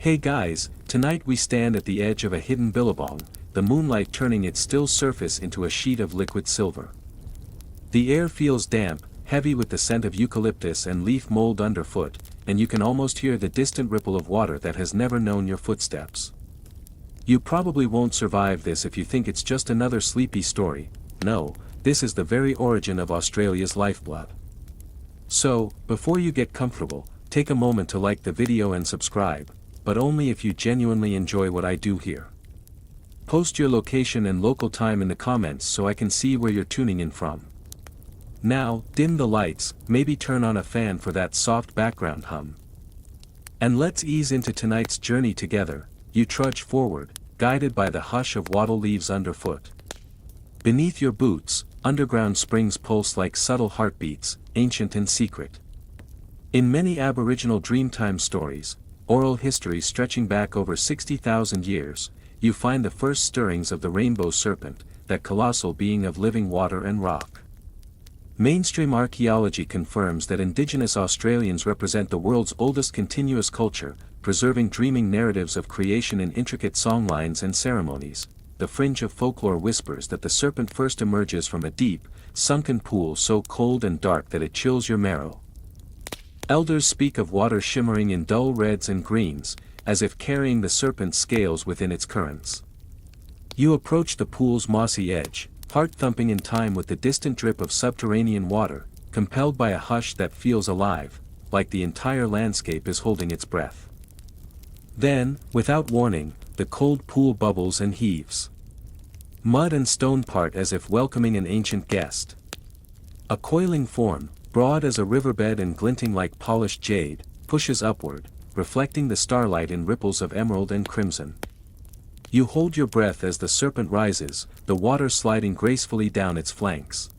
Hey guys, tonight we stand at the edge of a hidden billabong, the moonlight turning its still surface into a sheet of liquid silver. The air feels damp, heavy with the scent of eucalyptus and leaf mold underfoot, and you can almost hear the distant ripple of water that has never known your footsteps. You probably won't survive this if you think it's just another sleepy story. No, this is the very origin of Australia's lifeblood. So, before you get comfortable, take a moment to like the video and subscribe, but only if you genuinely enjoy what I do here. Post your location and local time in the comments so I can see where you're tuning in from. Now, dim the lights, maybe turn on a fan for that soft background hum. And let's ease into tonight's journey together. You trudge forward, guided by the hush of wattle leaves underfoot. Beneath your boots, underground springs pulse like subtle heartbeats, ancient and secret. In many Aboriginal Dreamtime stories, oral history stretching back over 60,000 years, you find the first stirrings of the Rainbow Serpent, that colossal being of living water and rock. Mainstream archaeology confirms that Indigenous Australians represent the world's oldest continuous culture, preserving dreaming narratives of creation in intricate songlines and ceremonies. The fringe of folklore whispers that the serpent first emerges from a deep, sunken pool so cold and dark that it chills your marrow. Elders speak of water shimmering in dull reds and greens, as if carrying the serpent's scales within its currents. You approach the pool's mossy edge, heart thumping in time with the distant drip of subterranean water, compelled by a hush that feels alive, like the entire landscape is holding its breath. Then, without warning, the cold pool bubbles and heaves. Mud and stone part as if welcoming an ancient guest. A coiling form, broad as a riverbed and glinting like polished jade, pushes upward, reflecting the starlight in ripples of emerald and crimson. You hold your breath as the serpent rises, the water sliding gracefully down its flanks.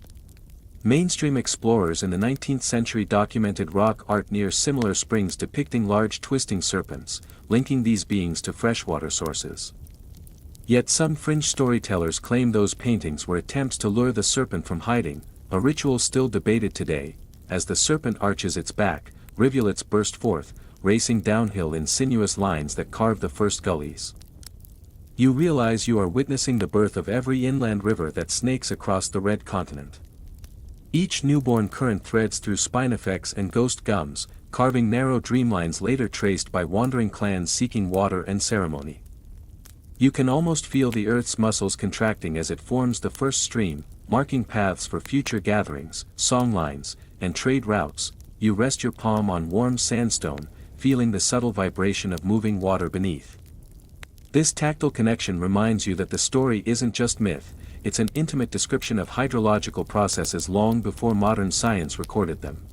Mainstream explorers in the 19th century documented rock art near similar springs depicting large twisting serpents, linking these beings to freshwater sources. Yet some fringe storytellers claim those paintings were attempts to lure the serpent from hiding, a ritual still debated today. As the serpent arches its back, rivulets burst forth, racing downhill in sinuous lines that carve the first gullies. You realize you are witnessing the birth of every inland river that snakes across the red continent. Each newborn current threads through spinifex and ghost gums, carving narrow dreamlines later traced by wandering clans seeking water and ceremony. You can almost feel the earth's muscles contracting as it forms the first stream, marking paths for future gatherings, songlines, and trade routes. You rest your palm on warm sandstone, feeling the subtle vibration of moving water beneath. This tactile connection reminds you that the story isn't just myth, it's an intimate description of hydrological processes long before modern science recorded them.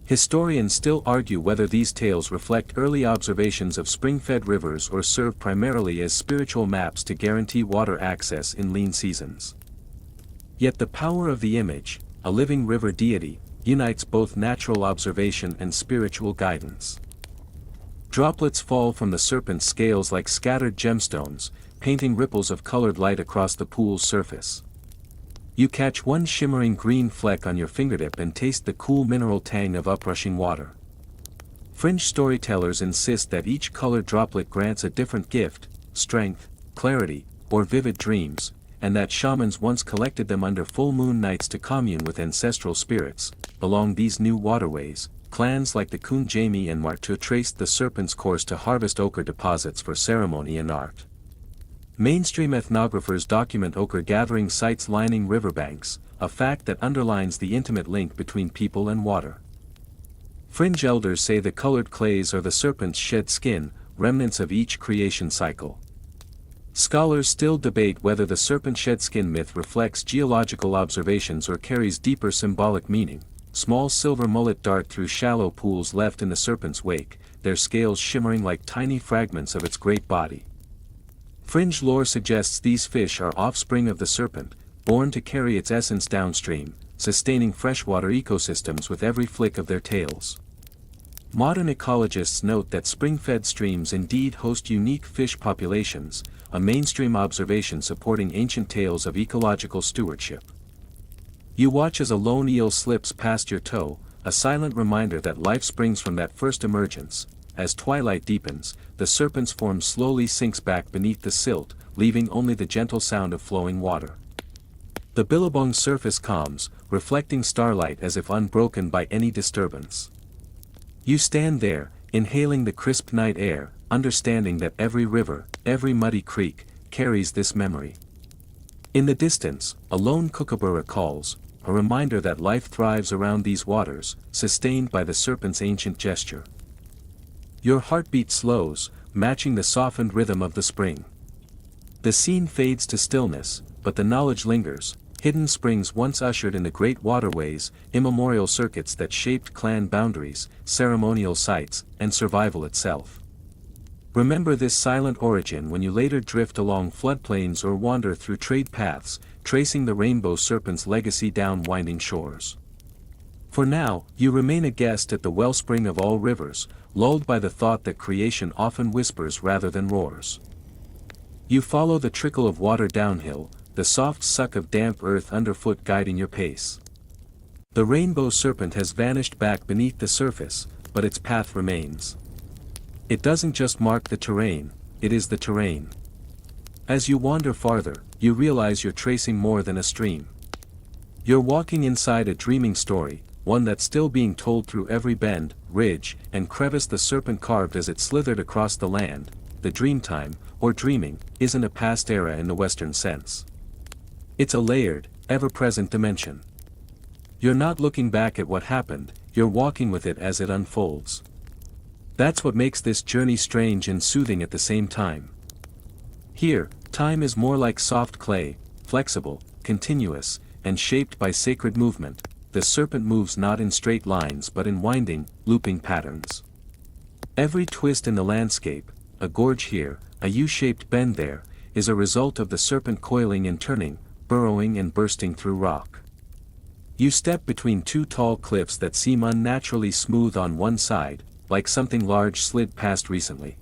Historians still argue whether these tales reflect early observations of spring-fed rivers or serve primarily as spiritual maps to guarantee water access in lean seasons. Yet the power of the image, a living river deity, unites both natural observation and spiritual guidance. Droplets fall from the serpent's scales like scattered gemstones, painting ripples of colored light across the pool's surface. You catch one shimmering green fleck on your fingertip and taste the cool mineral tang of uprushing water. Fringe storytellers insist that each colored droplet grants a different gift, strength, clarity, or vivid dreams, and that shamans once collected them under full moon nights to commune with ancestral spirits. Along these new waterways, clans like the Kunjami and Martu traced the serpent's course to harvest ochre deposits for ceremony and art. Mainstream ethnographers document ochre gathering sites lining riverbanks, a fact that underlines the intimate link between people and water. Fringe elders say the colored clays are the serpent's shed skin, remnants of each creation cycle. Scholars still debate whether the serpent shed skin myth reflects geological observations or carries deeper symbolic meaning. Small silver mullet dart through shallow pools left in the serpent's wake, their scales shimmering like tiny fragments of its great body. Fringe lore suggests these fish are offspring of the serpent, born to carry its essence downstream, sustaining freshwater ecosystems with every flick of their tails. Modern ecologists note that spring-fed streams indeed host unique fish populations, a mainstream observation supporting ancient tales of ecological stewardship. You watch as a lone eel slips past your toe, a silent reminder that life springs from that first emergence. as twilight deepens, the serpent's form slowly sinks back beneath the silt, leaving only the gentle sound of flowing water. The billabong's surface calms, reflecting starlight as if unbroken by any disturbance. You stand there, inhaling the crisp night air, understanding that every river, every muddy creek, carries this memory. In the distance, a lone kookaburra calls, a reminder that life thrives around these waters, sustained by the serpent's ancient gesture. Your heartbeat slows, matching the softened rhythm of the spring. The scene fades to stillness, but the knowledge lingers, hidden springs once ushered in the great waterways, immemorial circuits that shaped clan boundaries, ceremonial sites, and survival itself. Remember this silent origin when you later drift along floodplains or wander through trade paths, tracing the Rainbow Serpent's legacy down winding shores. For now, you remain a guest at the wellspring of all rivers, lulled by the thought that creation often whispers rather than roars. You follow the trickle of water downhill, the soft suck of damp earth underfoot guiding your pace. The Rainbow Serpent has vanished back beneath the surface, but its path remains. It doesn't just mark the terrain, it is the terrain. As you wander farther, you realize you're tracing more than a stream. You're walking inside a dreaming story, one that's still being told through every bend, ridge, and crevice the serpent carved as it slithered across the land. The dreamtime, or dreaming, isn't a past era in the Western sense. It's a layered, ever-present dimension. You're not looking back at what happened, you're walking with it as it unfolds. That's what makes this journey strange and soothing at the same time. Here, time is more like soft clay, flexible, continuous, and shaped by sacred movement. The serpent moves not in straight lines but in winding, looping patterns. Every twist in the landscape, a gorge here, a U-shaped bend there, is a result of the serpent coiling and turning, burrowing and bursting through rock. You step between two tall cliffs that seem unnaturally smooth on one side, like something large slid past recently.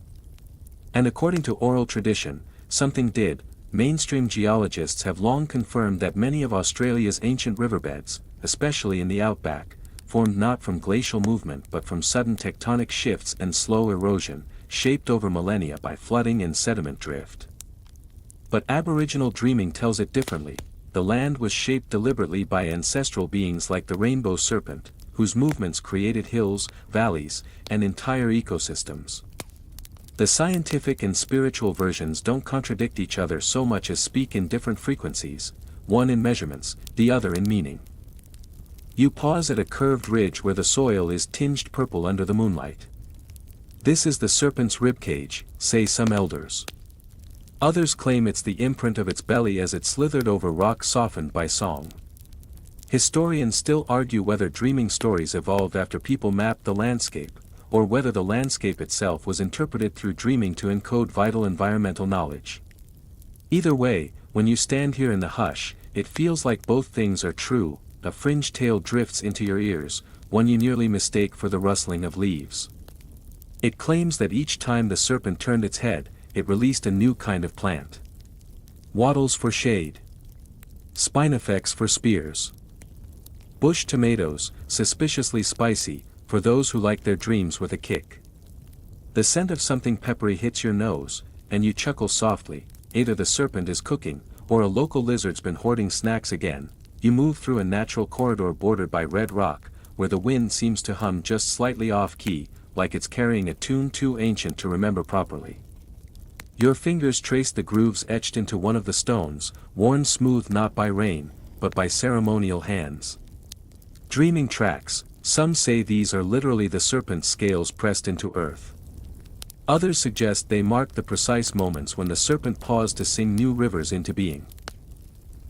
And according to oral tradition, something did. Mainstream geologists have long confirmed that many of Australia's ancient riverbeds, especially in the outback, formed not from glacial movement but from sudden tectonic shifts and slow erosion, shaped over millennia by flooding and sediment drift. But Aboriginal dreaming tells it differently. The land was shaped deliberately by ancestral beings like the Rainbow Serpent, whose movements created hills, valleys, and entire ecosystems. The scientific and spiritual versions don't contradict each other so much as speak in different frequencies, one in measurements, the other in meaning. You pause at a curved ridge where the soil is tinged purple under the moonlight. This is the serpent's ribcage, say some elders. Others claim it's the imprint of its belly as it slithered over rock softened by song. Historians still argue whether dreaming stories evolved after people mapped the landscape, or whether the landscape itself was interpreted through dreaming to encode vital environmental knowledge. Either way, when you stand here in the hush, it feels like both things are true. A fringe tale drifts into your ears, one you nearly mistake for the rustling of leaves. It claims that each time the serpent turned its head, it released a new kind of plant. Wattles for shade. Spinifex for spears. Bush tomatoes, suspiciously spicy, for those who like their dreams with a kick. The scent of something peppery hits your nose, and you chuckle softly. Either the serpent is cooking, or a local lizard's been hoarding snacks again. You move through a natural corridor bordered by red rock, where the wind seems to hum just slightly off-key, like it's carrying a tune too ancient to remember properly. Your fingers trace the grooves etched into one of the stones, worn smooth not by rain, but by ceremonial hands. Dreaming tracks, some say these are literally the serpent's scales pressed into earth. Others suggest they mark the precise moments when the serpent paused to sing new rivers into being.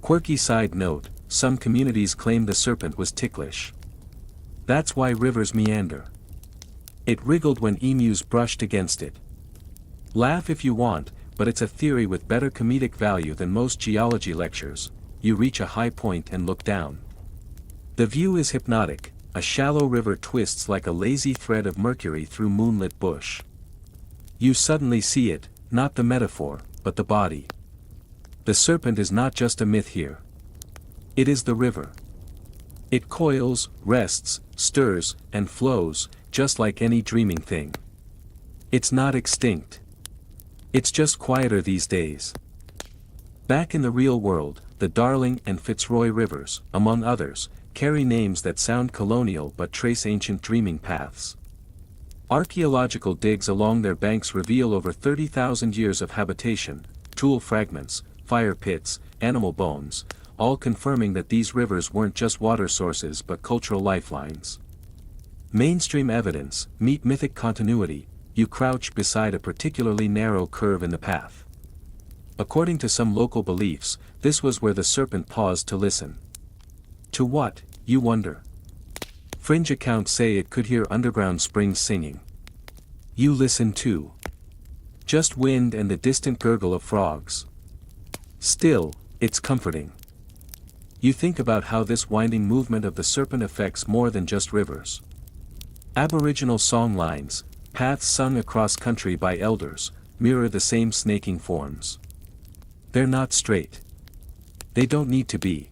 Quirky side note, some communities claim the serpent was ticklish. That's why rivers meander. It wriggled when emus brushed against it. Laugh if you want, but it's a theory with better comedic value than most geology lectures. You reach a high point and look down. The view is hypnotic. A shallow river twists like a lazy thread of mercury through moonlit bush. You suddenly see it, not the metaphor, but the body. The serpent is not just a myth here. It is the river. It coils, rests, stirs, and flows, just like any dreaming thing. It's not extinct. It's just quieter these days. Back in the real world, the Darling and Fitzroy rivers, among others, carry names that sound colonial but trace ancient dreaming paths. Archaeological digs along their banks reveal over 30,000 years of habitation, tool fragments, fire pits, animal bones, all confirming that these rivers weren't just water sources but cultural lifelines. Mainstream evidence, meet mythic continuity, you crouch beside a particularly narrow curve in the path. According to some local beliefs, this was where the serpent paused to listen. To what, you wonder? Fringe accounts say it could hear underground springs singing. You listen too. Just wind and the distant gurgle of frogs. Still, it's comforting. You think about how this winding movement of the serpent affects more than just rivers. Aboriginal song lines, paths sung across country by elders, mirror the same snaking forms. They're not straight. They don't need to be.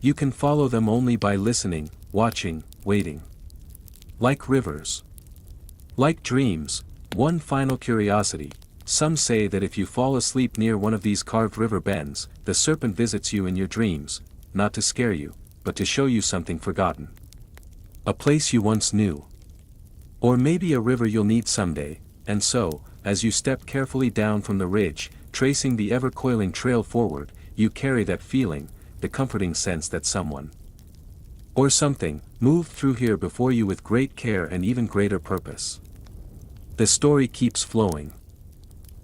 You can follow them only by listening, watching, waiting. Like rivers. Like dreams, one final curiosity, some say that if you fall asleep near one of these carved river bends, the serpent visits you in your dreams, not to scare you, but to show you something forgotten. A place you once knew. Or maybe a river you'll need someday, and so, as you step carefully down from the ridge, tracing the ever-coiling trail forward, you carry that feeling, the comforting sense that someone or something moved through here before you with great care and even greater purpose. The story keeps flowing.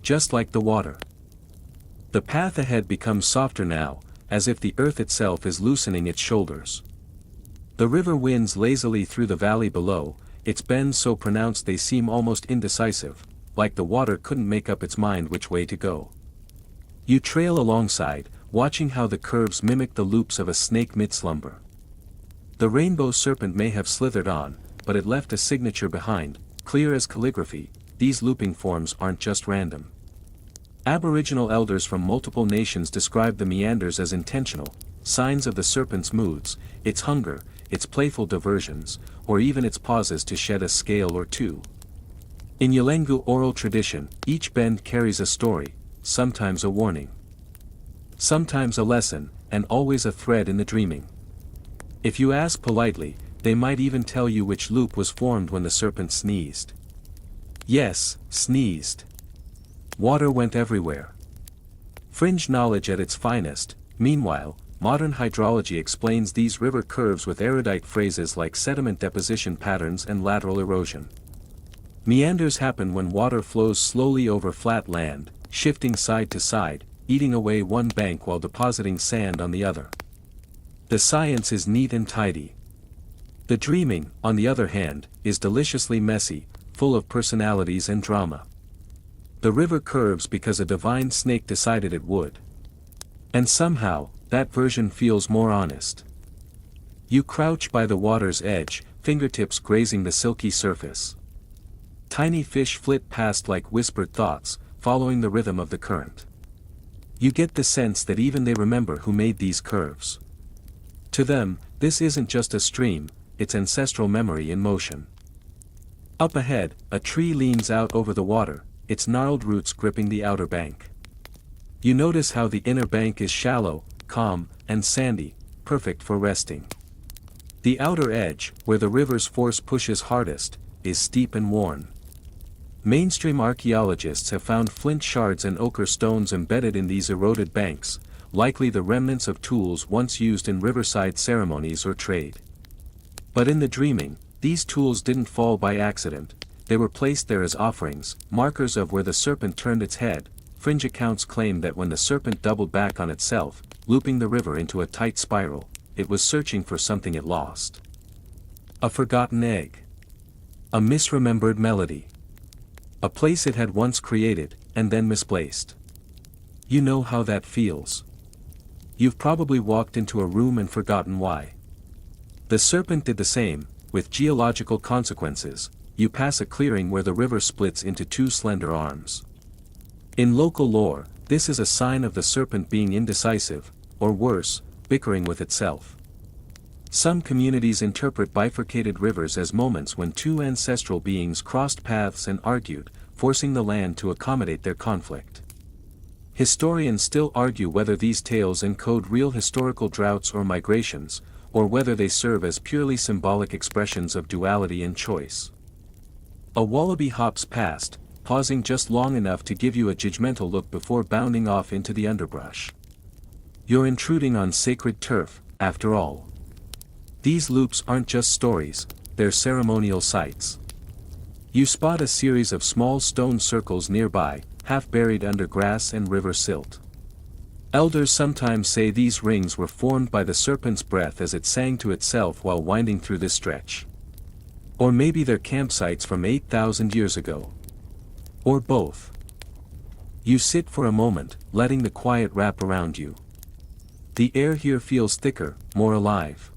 Just like the water. The path ahead becomes softer now, as if the earth itself is loosening its shoulders. The river winds lazily through the valley below, its bends so pronounced they seem almost indecisive, like the water couldn't make up its mind which way to go. You trail alongside, watching how the curves mimic the loops of a snake mid-slumber. The rainbow serpent may have slithered on, but it left a signature behind, clear as calligraphy. These looping forms aren't just random. Aboriginal elders from multiple nations describe the meanders as intentional, signs of the serpent's moods, its hunger, its playful diversions, or even its pauses to shed a scale or two. In Yalengu oral tradition, each bend carries a story, sometimes a warning, sometimes a lesson, and always a thread in the dreaming. If you ask politely, they might even tell you which loop was formed when the serpent sneezed. Yes, sneezed. Water went everywhere. Fringe knowledge at its finest. Meanwhile, modern hydrology explains these river curves with erudite phrases like sediment deposition patterns and lateral erosion. Meanders happen when water flows slowly over flat land, shifting side to side, eating away one bank while depositing sand on the other. The science is neat and tidy. The dreaming, on the other hand, is deliciously messy, full of personalities and drama. The river curves because a divine snake decided it would. And somehow, that version feels more honest. You crouch by the water's edge, fingertips grazing the silky surface. Tiny fish flit past like whispered thoughts, following the rhythm of the current. You get the sense that even they remember who made these curves. To them, this isn't just a stream, it's ancestral memory in motion. Up ahead, a tree leans out over the water, its gnarled roots gripping the outer bank. You notice how the inner bank is shallow, calm, and sandy, perfect for resting. The outer edge, where the river's force pushes hardest, is steep and worn. Mainstream archaeologists have found flint shards and ochre stones embedded in these eroded banks, likely the remnants of tools once used in riverside ceremonies or trade. But in the dreaming, these tools didn't fall by accident, they were placed there as offerings, markers of where the serpent turned its head. Fringe accounts claim that when the serpent doubled back on itself, looping the river into a tight spiral, it was searching for something it lost. A forgotten egg. A misremembered melody. A place it had once created, and then misplaced. You know how that feels. You've probably walked into a room and forgotten why. The serpent did the same, with geological consequences. You pass a clearing where the river splits into two slender arms. In local lore, this is a sign of the serpent being indecisive, or worse, bickering with itself. Some communities interpret bifurcated rivers as moments when two ancestral beings crossed paths and argued, forcing the land to accommodate their conflict. Historians still argue whether these tales encode real historical droughts or migrations, or whether they serve as purely symbolic expressions of duality and choice. A wallaby hops past, pausing just long enough to give you a judgmental look before bounding off into the underbrush. You're intruding on sacred turf, after all. These loops aren't just stories, they're ceremonial sites. You spot a series of small stone circles nearby, half buried under grass and river silt. Elders sometimes say these rings were formed by the serpent's breath as it sang to itself while winding through this stretch. Or maybe they're campsites from 8,000 years ago. Or both. You sit for a moment, letting the quiet wrap around you. The air here feels thicker, more alive.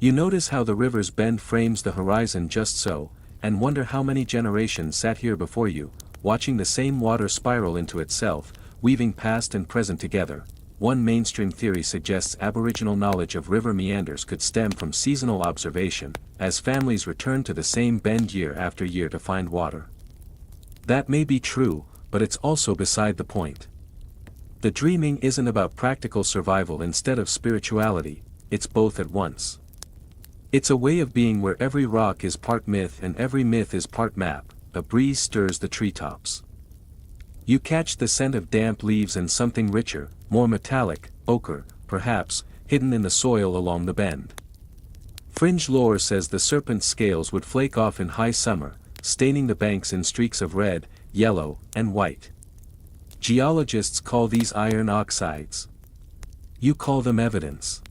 You notice how the river's bend frames the horizon just so, and wonder how many generations sat here before you, watching the same water spiral into itself, weaving past and present together. One mainstream theory suggests Aboriginal knowledge of river meanders could stem from seasonal observation, as families return to the same bend year after year to find water. That may be true, but it's also beside the point. The dreaming isn't about practical survival instead of spirituality, it's both at once. It's a way of being where every rock is part myth and every myth is part map. A breeze stirs the treetops. You catch the scent of damp leaves and something richer, more metallic, ochre, perhaps, hidden in the soil along the bend. Fringe lore says the serpent's scales would flake off in high summer, staining the banks in streaks of red, yellow, and white. Geologists call these iron oxides. You call them evidence.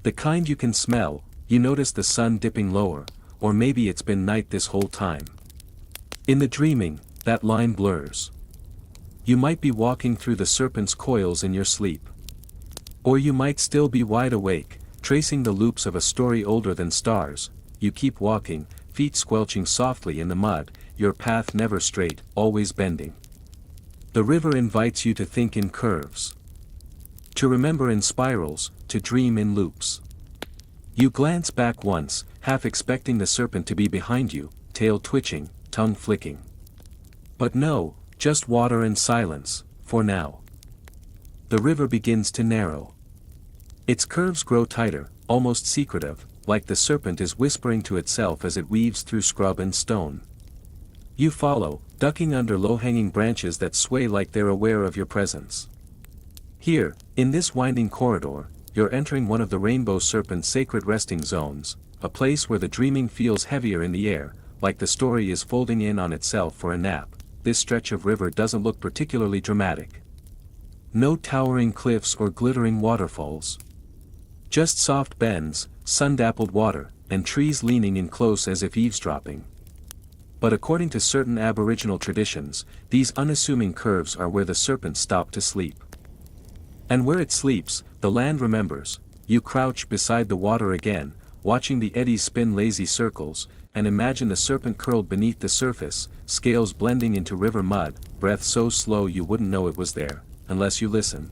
The kind you can smell. You notice the sun dipping lower, or maybe it's been night this whole time. In the dreaming, that line blurs. You might be walking through the serpent's coils in your sleep. Or you might still be wide awake, tracing the loops of a story older than stars. You keep walking, feet squelching softly in the mud, your path never straight, always bending. The river invites you to think in curves. To remember in spirals, to dream in loops. You glance back once, half expecting the serpent to be behind you, tail twitching, tongue flicking. But no, just water and silence, for now. The river begins to narrow. Its curves grow tighter, almost secretive, like the serpent is whispering to itself as it weaves through scrub and stone. You follow, ducking under low-hanging branches that sway like they're aware of your presence. Here, in this winding corridor, you're entering one of the Rainbow Serpent's sacred resting zones, a place where the dreaming feels heavier in the air, like the story is folding in on itself for a nap. This stretch of river doesn't look particularly dramatic. No towering cliffs or glittering waterfalls. Just soft bends, sun-dappled water, and trees leaning in close as if eavesdropping. But according to certain Aboriginal traditions, these unassuming curves are where the serpent stopped to sleep. And where it sleeps, the land remembers. You crouch beside the water again, watching the eddies spin lazy circles, and imagine the serpent curled beneath the surface, scales blending into river mud, breath so slow you wouldn't know it was there, unless you listened.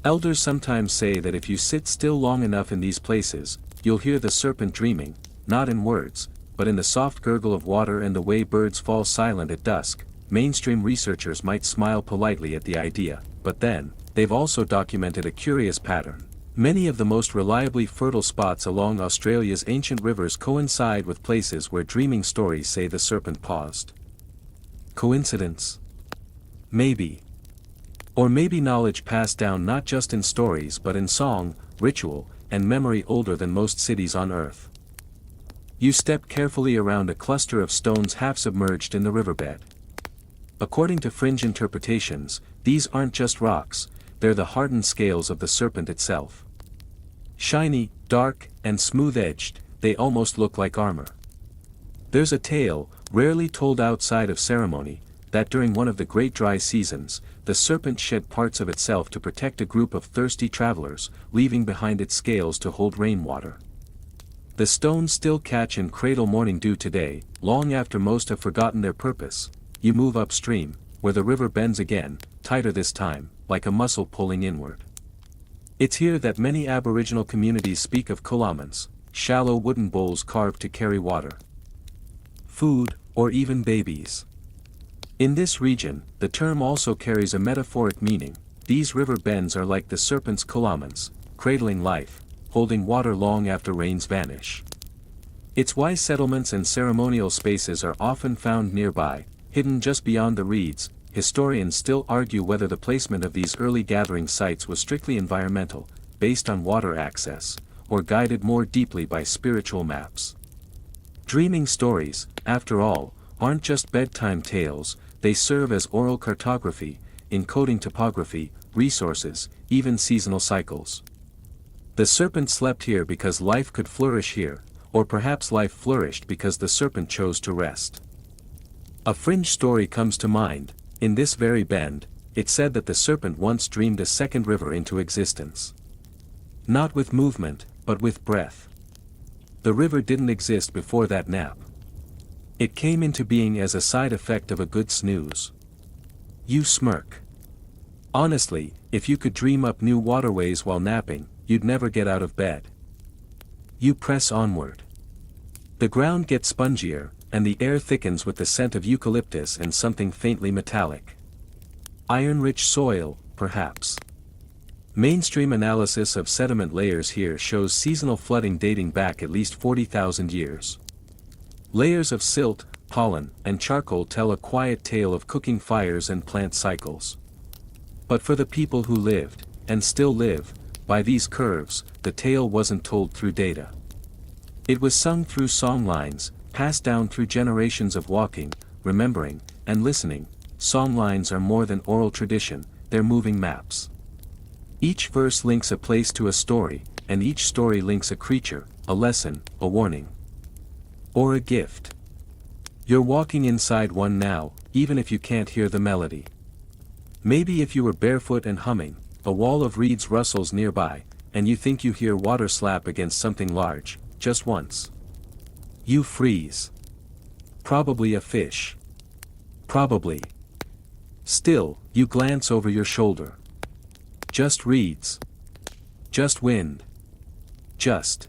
Elders sometimes say that if you sit still long enough in these places, you'll hear the serpent dreaming, not in words, but in the soft gurgle of water and the way birds fall silent at dusk. Mainstream researchers might smile politely at the idea, but then, they've also documented a curious pattern. Many of the most reliably fertile spots along Australia's ancient rivers coincide with places where dreaming stories say the serpent paused. Coincidence? Maybe. Or maybe knowledge passed down not just in stories but in song, ritual, and memory older than most cities on Earth. You step carefully around a cluster of stones half submerged in the riverbed. According to fringe interpretations, these aren't just rocks, they're the hardened scales of the serpent itself. Shiny, dark, and smooth-edged, they almost look like armor. There's a tale, rarely told outside of ceremony, that during one of the great dry seasons, the serpent shed parts of itself to protect a group of thirsty travelers, leaving behind its scales to hold rainwater. The stones still catch and cradle morning dew today, long after most have forgotten their purpose. You move upstream, where the river bends again, tighter this time, like a muscle pulling inward. It's here that many Aboriginal communities speak of kulamans, shallow wooden bowls carved to carry water, food, or even babies. In this region, the term also carries a metaphoric meaning. These river bends are like the serpent's kulamans, cradling life, holding water long after rains vanish. It's why settlements and ceremonial spaces are often found nearby, hidden just beyond the reeds. Historians still argue whether the placement of these early gathering sites was strictly environmental, based on water access, or guided more deeply by spiritual maps. Dreaming stories, after all, aren't just bedtime tales, they serve as oral cartography, encoding topography, resources, even seasonal cycles. The serpent slept here because life could flourish here, or perhaps life flourished because the serpent chose to rest. A fringe story comes to mind. In this very bend, it said that the serpent once dreamed a second river into existence. Not with movement, but with breath. The river didn't exist before that nap. It came into being as a side effect of a good snooze. You smirk. Honestly, if you could dream up new waterways while napping, you'd never get out of bed. You press onward. The ground gets spongier, and the air thickens with the scent of eucalyptus and something faintly metallic. Iron-rich soil, perhaps. Mainstream analysis of sediment layers here shows seasonal flooding dating back at least 40,000 years. Layers of silt, pollen, and charcoal tell a quiet tale of cooking fires and plant cycles. But for the people who lived, and still live, by these curves, the tale wasn't told through data. It was sung through song lines, passed down through generations of walking, remembering, and listening. Song lines are more than oral tradition, they're moving maps. Each verse links a place to a story, and each story links a creature, a lesson, a warning. Or a gift. You're walking inside one now, even if you can't hear the melody. Maybe if you were barefoot and humming, a wall of reeds rustles nearby, and you think you hear water slap against something large, just once. You freeze. Probably a fish. Probably. Still, you glance over your shoulder. Just reeds. Just wind. Just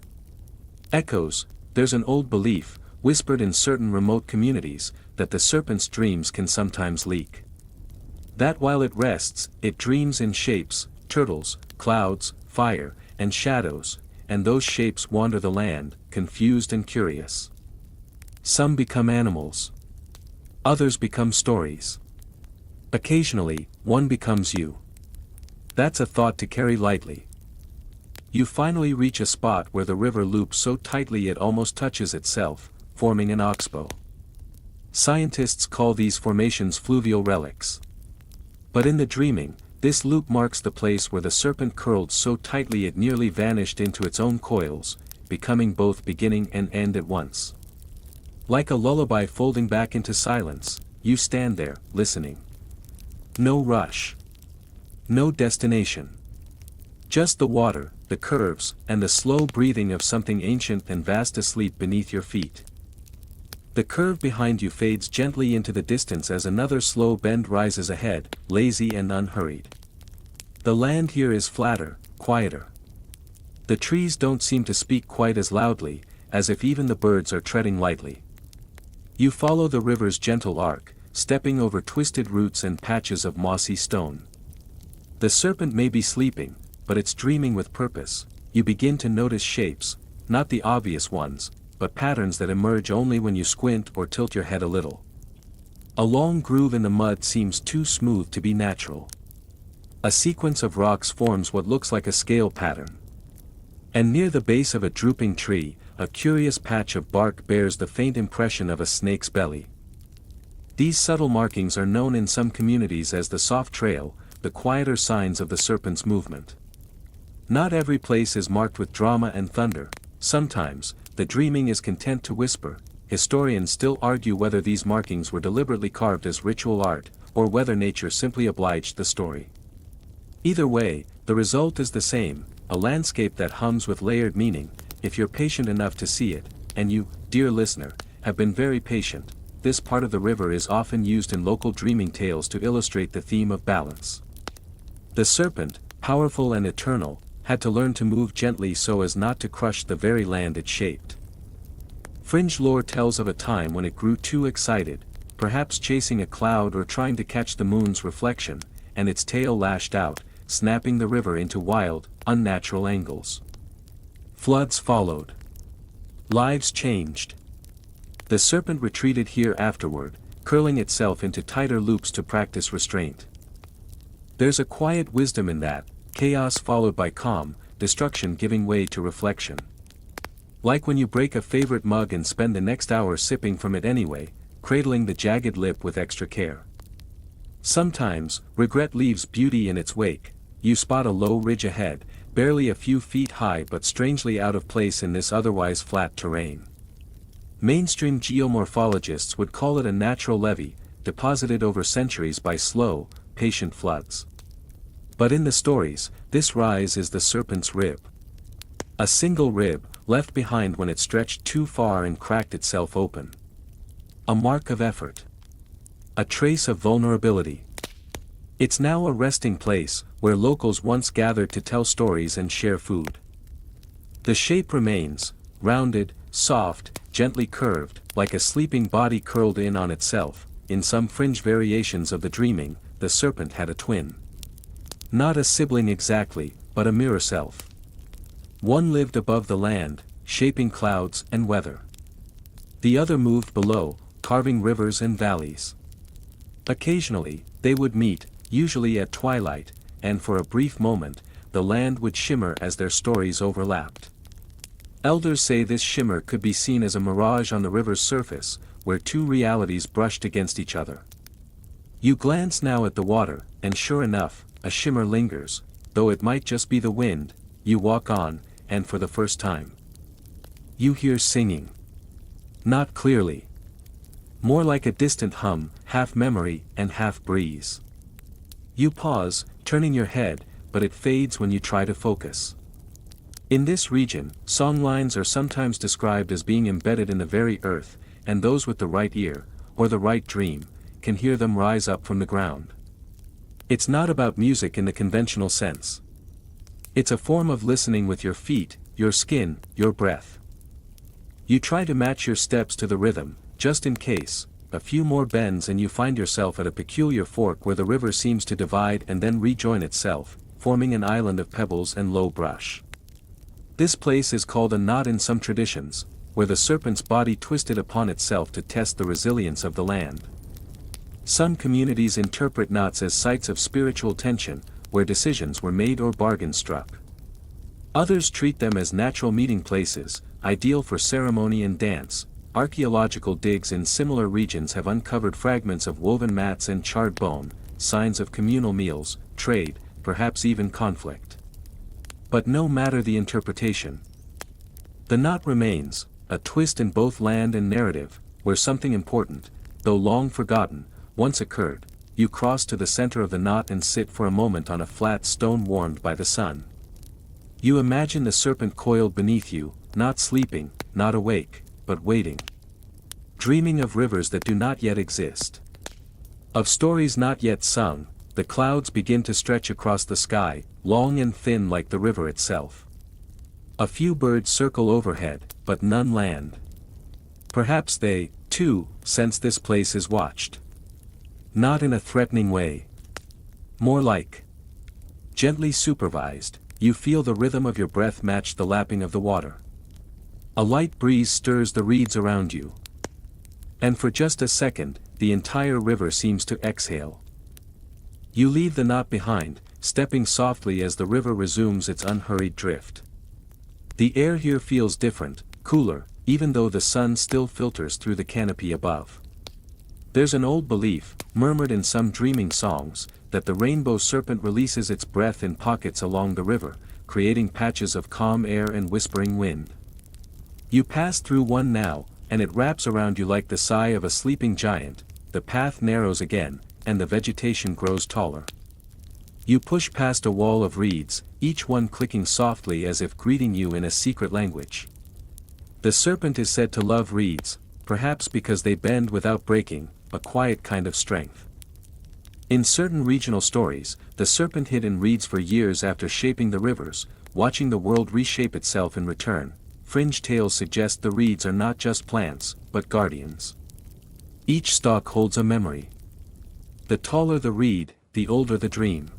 echoes. There's an old belief, whispered in certain remote communities, that the serpent's dreams can sometimes leak. That while it rests, it dreams in shapes, turtles, clouds, fire, and shadows, and those shapes wander the land, confused and curious. Some become animals. Others become stories. Occasionally, one becomes you. That's a thought to carry lightly. You finally reach a spot where the river loops so tightly it almost touches itself, forming an oxbow. Scientists call these formations fluvial relics. But in the dreaming, this loop marks the place where the serpent curled so tightly it nearly vanished into its own coils, becoming both beginning and end at once. Like a lullaby folding back into silence, you stand there, listening. No rush. No destination. Just the water, the curves, and the slow breathing of something ancient and vast asleep beneath your feet. The curve behind you fades gently into the distance as another slow bend rises ahead, lazy and unhurried. The land here is flatter, quieter. The trees don't seem to speak quite as loudly, as if even the birds are treading lightly. You follow the river's gentle arc, stepping over twisted roots and patches of mossy stone. The serpent may be sleeping, but it's dreaming with purpose. You begin to notice shapes, not the obvious ones, but patterns that emerge only when you squint or tilt your head a little. A long groove in the mud seems too smooth to be natural. A sequence of rocks forms what looks like a scale pattern. And near the base of a drooping tree, a curious patch of bark bears the faint impression of a snake's belly. These subtle markings are known in some communities as the soft trail, the quieter signs of the serpent's movement. Not every place is marked with drama and thunder. Sometimes, the dreaming is content to whisper. Historians still argue whether these markings were deliberately carved as ritual art, or whether nature simply obliged the story. Either way, the result is the same, a landscape that hums with layered meaning. If you're patient enough to see it, and you, dear listener, have been very patient, this part of the river is often used in local dreaming tales to illustrate the theme of balance. The serpent, powerful and eternal, had to learn to move gently so as not to crush the very land it shaped. Fringe lore tells of a time when it grew too excited, perhaps chasing a cloud or trying to catch the moon's reflection, and its tail lashed out, snapping the river into wild, unnatural angles. Floods followed. Lives changed. The serpent retreated here afterward, curling itself into tighter loops to practice restraint. There's a quiet wisdom in that, chaos followed by calm, destruction giving way to reflection. Like when you break a favorite mug and spend the next hour sipping from it anyway, cradling the jagged lip with extra care. Sometimes, regret leaves beauty in its wake. You spot a low ridge ahead, barely a few feet high but strangely out of place in this otherwise flat terrain. Mainstream geomorphologists would call it a natural levee, deposited over centuries by slow, patient floods. But in the stories, this rise is the serpent's rib. A single rib, left behind when it stretched too far and cracked itself open. A mark of effort. A trace of vulnerability. It's now a resting place, where locals once gathered to tell stories and share food. The shape remains, rounded, soft, gently curved, like a sleeping body curled in on itself. In some fringe variations of the dreaming, the serpent had a twin. Not a sibling exactly, but a mirror self. One lived above the land, shaping clouds and weather. The other moved below, carving rivers and valleys. Occasionally, they would meet, usually at twilight, and for a brief moment, the land would shimmer as their stories overlapped. Elders say this shimmer could be seen as a mirage on the river's surface, where two realities brushed against each other. You glance now at the water, and sure enough, a shimmer lingers, though it might just be the wind. You walk on, and for the first time, you hear singing. Not clearly. More like a distant hum, half memory and half breeze. You pause, turning your head, but it fades when you try to focus. In this region, songlines are sometimes described as being embedded in the very earth, and those with the right ear, or the right dream, can hear them rise up from the ground. It's not about music in the conventional sense. It's a form of listening with your feet, your skin, your breath. You try to match your steps to the rhythm, just in case. A few more bends and you find yourself at a peculiar fork where the river seems to divide and then rejoin itself, forming an island of pebbles and low brush. This place is called a knot in some traditions, where the serpent's body twisted upon itself to test the resilience of the land. Some communities interpret knots as sites of spiritual tension, where decisions were made or bargains struck. Others treat them as natural meeting places, ideal for ceremony and dance. Archaeological digs in similar regions have uncovered fragments of woven mats and charred bone, signs of communal meals, trade, perhaps even conflict. But no matter the interpretation, the knot remains, a twist in both land and narrative, where something important, though long forgotten, once occurred. You cross to the center of the knot and sit for a moment on a flat stone warmed by the sun. You imagine the serpent coiled beneath you, not sleeping, not awake, but waiting. Dreaming of rivers that do not yet exist. Of stories not yet sung. The clouds begin to stretch across the sky, long and thin like the river itself. A few birds circle overhead, but none land. Perhaps they, too, sense this place is watched. Not in a threatening way. More like gently supervised. You feel the rhythm of your breath match the lapping of the water. A light breeze stirs the reeds around you. And for just a second, the entire river seems to exhale. You leave the knot behind, stepping softly as the river resumes its unhurried drift. The air here feels different, cooler, even though the sun still filters through the canopy above. There's an old belief, murmured in some dreaming songs, that the rainbow serpent releases its breath in pockets along the river, creating patches of calm air and whispering wind. You pass through one now, and it wraps around you like the sigh of a sleeping giant. The path narrows again, and the vegetation grows taller. You push past a wall of reeds, each one clicking softly as if greeting you in a secret language. The serpent is said to love reeds, perhaps because they bend without breaking, a quiet kind of strength. In certain regional stories, the serpent hid in reeds for years after shaping the rivers, watching the world reshape itself in return. Fringe tales suggest the reeds are not just plants, but guardians. Each stalk holds a memory. The taller the reed, the older the dream.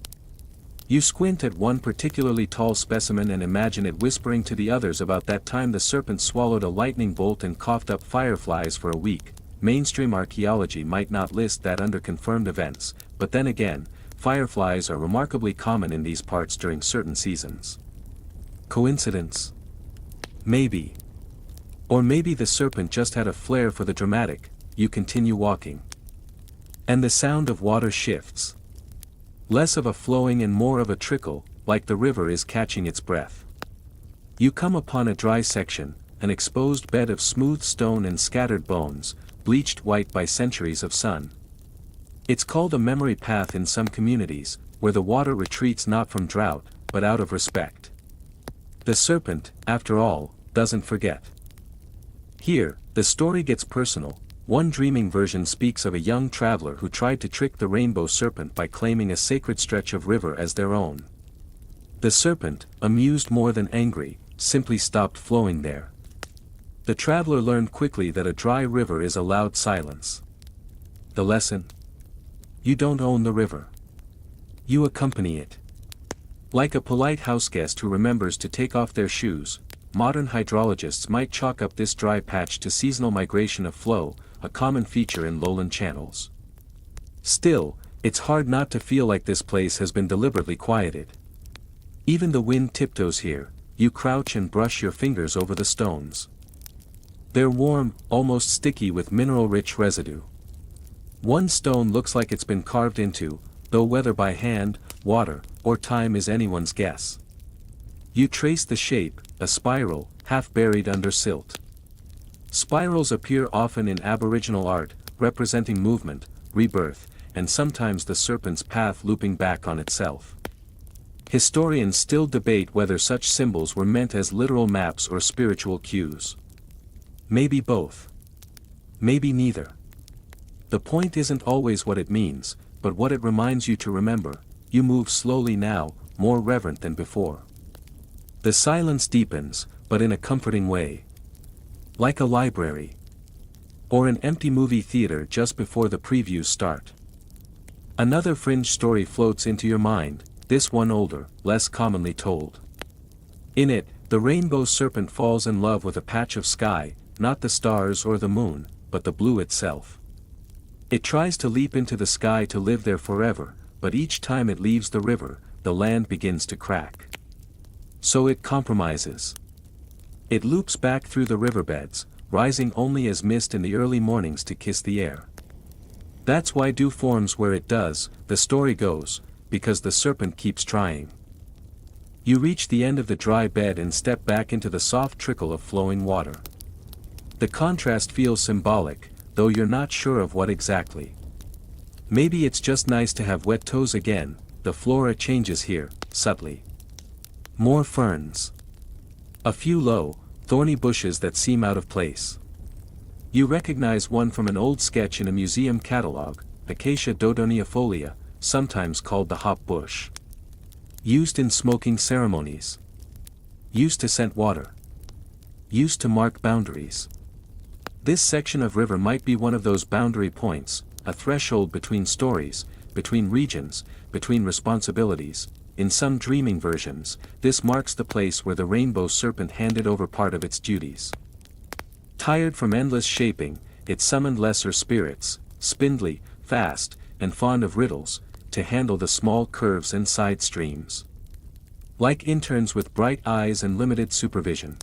You squint at one particularly tall specimen and imagine it whispering to the others about that time the serpent swallowed a lightning bolt and coughed up fireflies for a week. Mainstream archaeology might not list that under confirmed events, but then again, fireflies are remarkably common in these parts during certain seasons. Coincidence? Maybe. Or maybe the serpent just had a flair for the dramatic. You continue walking. And the sound of water shifts. Less of a flowing and more of a trickle, like the river is catching its breath. You come upon a dry section, an exposed bed of smooth stone and scattered bones, bleached white by centuries of sun. It's called a memory path in some communities, where the water retreats not from drought, but out of respect. The serpent, after all, doesn't forget. Here, the story gets personal. One dreaming version speaks of a young traveler who tried to trick the Rainbow Serpent by claiming a sacred stretch of river as their own. The serpent, amused more than angry, simply stopped flowing there. The traveler learned quickly that a dry river is a loud silence. The lesson? You don't own the river. You accompany it. Like a polite houseguest who remembers to take off their shoes, modern hydrologists might chalk up this dry patch to seasonal migration of flow, a common feature in lowland channels. Still, it's hard not to feel like this place has been deliberately quieted. Even the wind tiptoes here. You crouch and brush your fingers over the stones. They're warm, almost sticky with mineral-rich residue. One stone looks like it's been carved into, though whether by hand, water, or time is anyone's guess. You trace the shape, a spiral, half buried under silt. Spirals appear often in Aboriginal art, representing movement, rebirth, and sometimes the serpent's path looping back on itself. Historians still debate whether such symbols were meant as literal maps or spiritual cues. Maybe both. Maybe neither. The point isn't always what it means, but what it reminds you to remember. You move slowly now, more reverent than before. The silence deepens, but in a comforting way. Like a library. Or an empty movie theater just before the previews start. Another fringe story floats into your mind, this one older, less commonly told. In it, the Rainbow Serpent falls in love with a patch of sky, not the stars or the moon, but the blue itself. It tries to leap into the sky to live there forever, but each time it leaves the river, the land begins to crack. So it compromises. It loops back through the riverbeds, rising only as mist in the early mornings to kiss the air. That's why dew forms where it does, the story goes, because the serpent keeps trying. You reach the end of the dry bed and step back into the soft trickle of flowing water. The contrast feels symbolic, though you're not sure of what exactly. Maybe it's just nice to have wet toes again. The flora changes here, subtly. More ferns. A few low, thorny bushes that seem out of place. You recognize one from an old sketch in a museum catalog, Acacia dodoniifolia, sometimes called the hop bush. Used in smoking ceremonies. Used to scent water. Used to mark boundaries. This section of river might be one of those boundary points, a threshold between stories, between regions, between responsibilities. In some dreaming versions, this marks the place where the Rainbow Serpent handed over part of its duties. Tired from endless shaping, it summoned lesser spirits, spindly, fast, and fond of riddles, to handle the small curves and side streams. Like interns with bright eyes and limited supervision.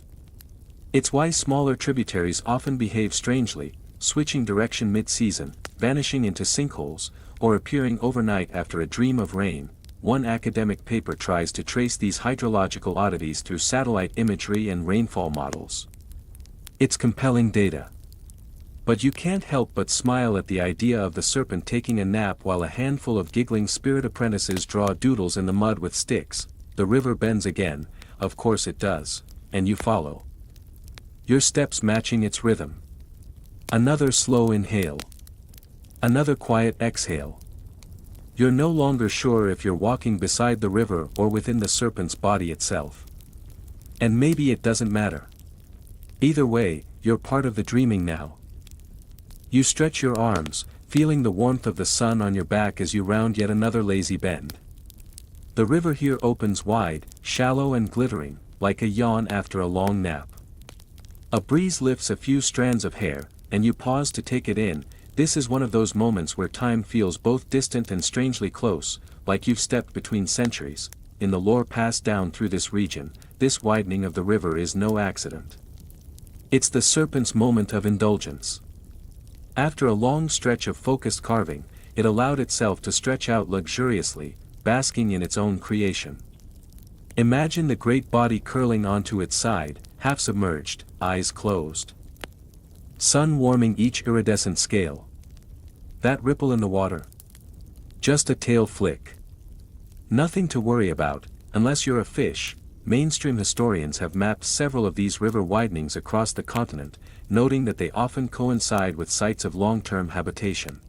It's why smaller tributaries often behave strangely, switching direction mid-season, vanishing into sinkholes, or appearing overnight after a dream of rain. One academic paper tries to trace these hydrological oddities through satellite imagery and rainfall models. It's compelling data. But you can't help but smile at the idea of the serpent taking a nap while a handful of giggling spirit apprentices draw doodles in the mud with sticks. The river bends again, of course it does, and you follow. Your steps matching its rhythm. Another slow inhale. Another quiet exhale. You're no longer sure if you're walking beside the river or within the serpent's body itself. And maybe it doesn't matter. Either way, you're part of the dreaming now. You stretch your arms, feeling the warmth of the sun on your back as you round yet another lazy bend. The river here opens wide, shallow and glittering, like a yawn after a long nap. A breeze lifts a few strands of hair, and you pause to take it in. This is one of those moments where time feels both distant and strangely close, like you've stepped between centuries. In the lore passed down through this region, this widening of the river is no accident. It's the serpent's moment of indulgence. After a long stretch of focused carving, it allowed itself to stretch out luxuriously, basking in its own creation. Imagine the great body curling onto its side, half submerged, eyes closed. Sun warming each iridescent scale. That ripple in the water? Just a tail flick. Nothing to worry about, unless you're a fish. Mainstream historians have mapped several of these river widenings across the continent, noting that they often coincide with sites of long-term habitation.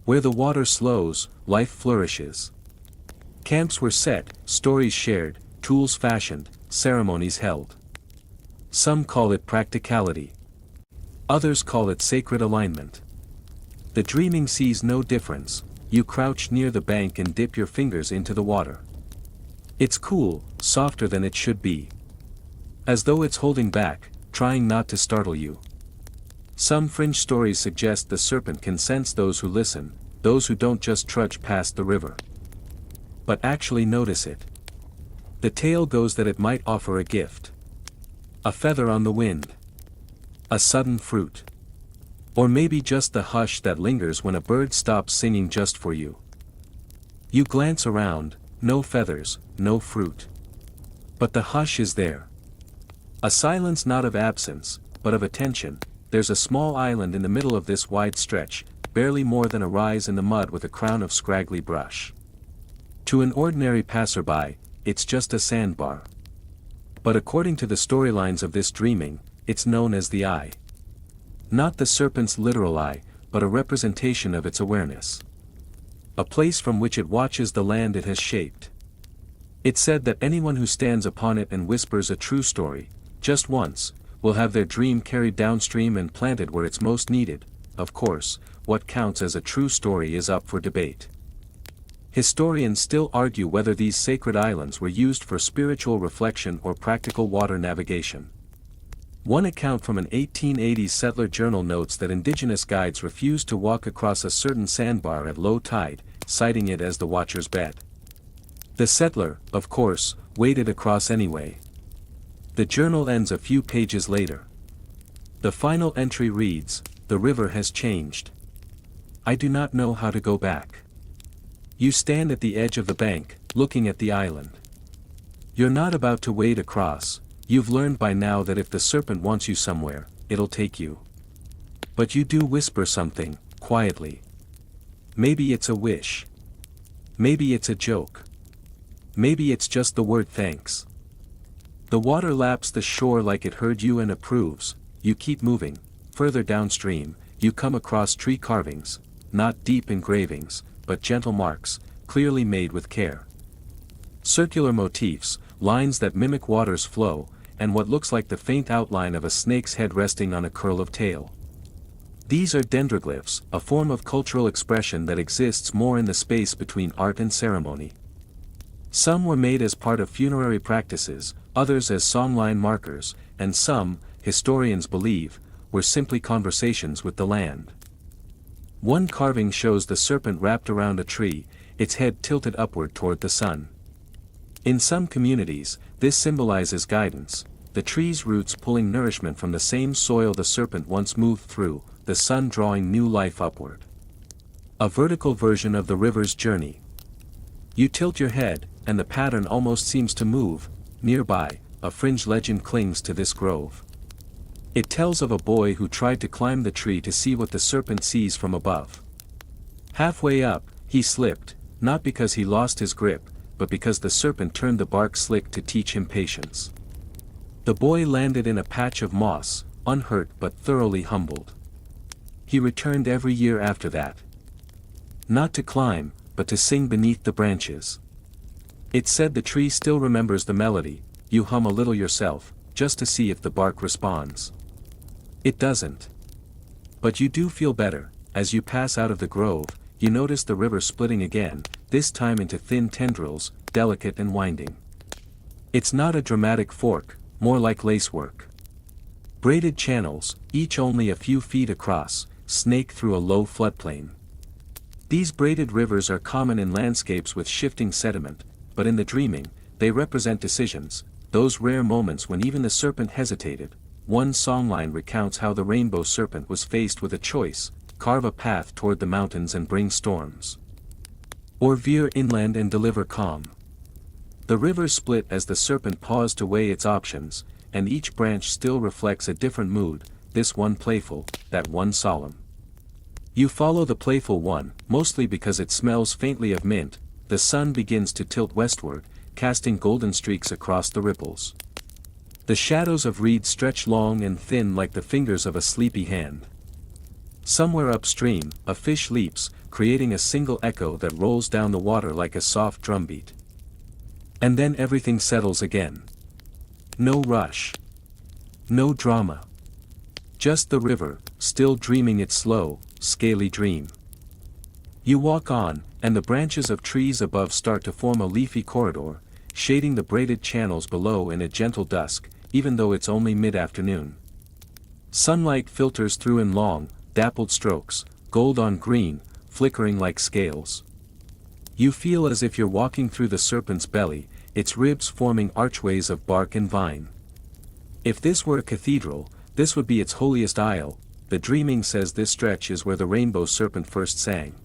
Where the water slows, life flourishes. Camps were set, stories shared, tools fashioned, ceremonies held. Some call it practicality. Others call it sacred alignment. The dreaming sees no difference. You crouch near the bank and dip your fingers into the water. It's cool, softer than it should be. As though it's holding back, trying not to startle you. Some fringe stories suggest the serpent can sense those who listen, those who don't just trudge past the river, but actually notice it. The tale goes that it might offer a gift. A feather on the wind. A sudden fruit. Or maybe just the hush that lingers when a bird stops singing just for you. You glance around, no feathers, no fruit. But the hush is there. A silence not of absence, but of attention. There's a small island in the middle of this wide stretch, barely more than a rise in the mud with a crown of scraggly brush. To an ordinary passerby, it's just a sandbar. But according to the storylines of this dreaming, it's known as the Eye. Not the serpent's literal eye, but a representation of its awareness. A place from which it watches the land it has shaped. It's said that anyone who stands upon it and whispers a true story, just once, will have their dream carried downstream and planted where it's most needed. Of course, what counts as a true story is up for debate. Historians still argue whether these sacred islands were used for spiritual reflection or practical water navigation. One account from an 1880s settler journal notes that indigenous guides refused to walk across a certain sandbar at low tide, citing it as the watcher's bed. The settler, of course, waded across anyway. The journal ends a few pages later. The final entry reads, "The river has changed. I do not know how to go back." You stand at the edge of the bank, looking at the island. You're not about to wade across. You've learned by now that if the serpent wants you somewhere, it'll take you. But you do whisper something, quietly. Maybe it's a wish. Maybe it's a joke. Maybe it's just the word thanks. The water laps the shore like it heard you and approves. You keep moving. Further downstream, you come across tree carvings, not deep engravings, but gentle marks, clearly made with care. Circular motifs, lines that mimic water's flow, and what looks like the faint outline of a snake's head resting on a curl of tail. These are dendroglyphs, a form of cultural expression that exists more in the space between art and ceremony. Some were made as part of funerary practices, others as songline markers, and some, historians believe, were simply conversations with the land. One carving shows the serpent wrapped around a tree, its head tilted upward toward the sun. In some communities, this symbolizes guidance, the tree's roots pulling nourishment from the same soil the serpent once moved through, the sun drawing new life upward. A vertical version of the river's journey. You tilt your head, and the pattern almost seems to move. Nearby, a fringe legend clings to this grove. It tells of a boy who tried to climb the tree to see what the serpent sees from above. Halfway up, he slipped, not because he lost his grip, but because the serpent turned the bark slick to teach him patience. The boy landed in a patch of moss, unhurt but thoroughly humbled. He returned every year after that. Not to climb, but to sing beneath the branches. It's said the tree still remembers the melody, you hum a little yourself, just to see if the bark responds. It doesn't. But you do feel better. As you pass out of the grove, you notice the river splitting again, this time into thin tendrils, delicate and winding. It's not a dramatic fork, more like lacework. Braided channels, each only a few feet across, snake through a low floodplain. These braided rivers are common in landscapes with shifting sediment, but in the dreaming, they represent decisions, those rare moments when even the serpent hesitated. One songline recounts how the Rainbow Serpent was faced with a choice: carve a path toward the mountains and bring storms, or veer inland and deliver calm. The river split as the serpent paused to weigh its options, and each branch still reflects a different mood, this one playful, that one solemn. You follow the playful one, mostly because it smells faintly of mint. The sun begins to tilt westward, casting golden streaks across the ripples. The shadows of reeds stretch long and thin like the fingers of a sleepy hand. Somewhere upstream, a fish leaps, creating a single echo that rolls down the water like a soft drumbeat. And then everything settles again. No rush. No drama. Just the river, still dreaming its slow, scaly dream. You walk on, and the branches of trees above start to form a leafy corridor, shading the braided channels below in a gentle dusk, even though it's only mid-afternoon. Sunlight filters through in long, dappled strokes, gold on green, flickering like scales. You feel as if you're walking through the serpent's belly, its ribs forming archways of bark and vine. If this were a cathedral, this would be its holiest aisle. The dreaming says this stretch is where the Rainbow Serpent first sang.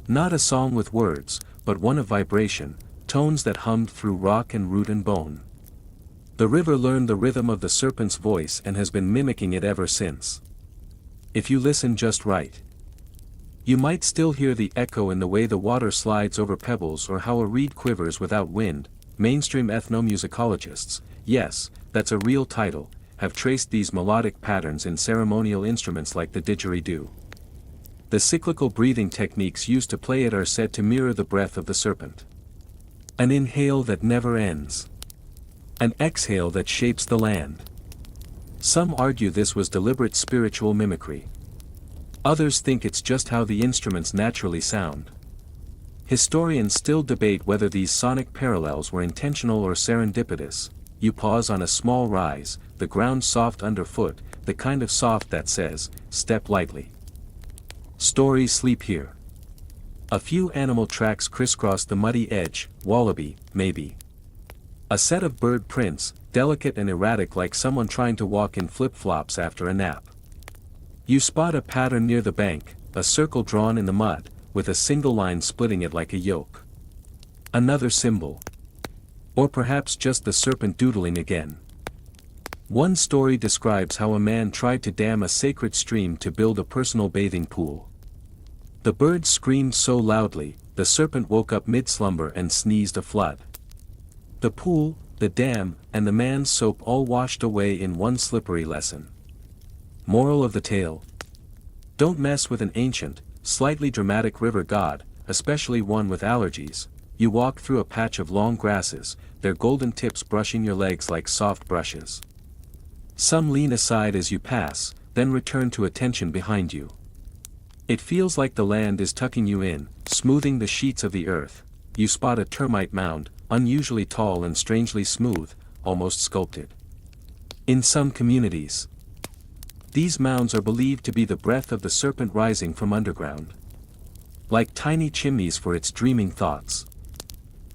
Not a song with words, but one of vibration, tones that hummed through rock and root and bone. The river learned the rhythm of the serpent's voice and has been mimicking it ever since. If you listen just right, you might still hear the echo in the way the water slides over pebbles or how a reed quivers without wind. Mainstream ethnomusicologists, yes, that's a real title, have traced these melodic patterns in ceremonial instruments like the didgeridoo. The cyclical breathing techniques used to play it are said to mirror the breath of the serpent. An inhale that never ends. An exhale that shapes the land. Some argue this was deliberate spiritual mimicry. Others think it's just how the instruments naturally sound. Historians still debate whether these sonic parallels were intentional or serendipitous. You pause on a small rise, the ground soft underfoot, the kind of soft that says, step lightly. Stories sleep here. A few animal tracks crisscross the muddy edge, wallaby, maybe. A set of bird prints, delicate and erratic like someone trying to walk in flip-flops after a nap. You spot a pattern near the bank, a circle drawn in the mud, with a single line splitting it like a yoke. Another symbol. Or perhaps just the serpent doodling again. One story describes how a man tried to dam a sacred stream to build a personal bathing pool. The birds screamed so loudly, the serpent woke up mid-slumber and sneezed a flood. The pool, the dam, and the man's soap all washed away in one slippery lesson. Moral of the tale: don't mess with an ancient, slightly dramatic river god, especially one with allergies. You walk through a patch of long grasses, their golden tips brushing your legs like soft brushes. Some lean aside as you pass, then return to attention behind you. It feels like the land is tucking you in, smoothing the sheets of the earth. You spot a termite mound, unusually tall and strangely smooth, almost sculpted. In some communities, these mounds are believed to be the breath of the serpent rising from underground. Like tiny chimneys for its dreaming thoughts.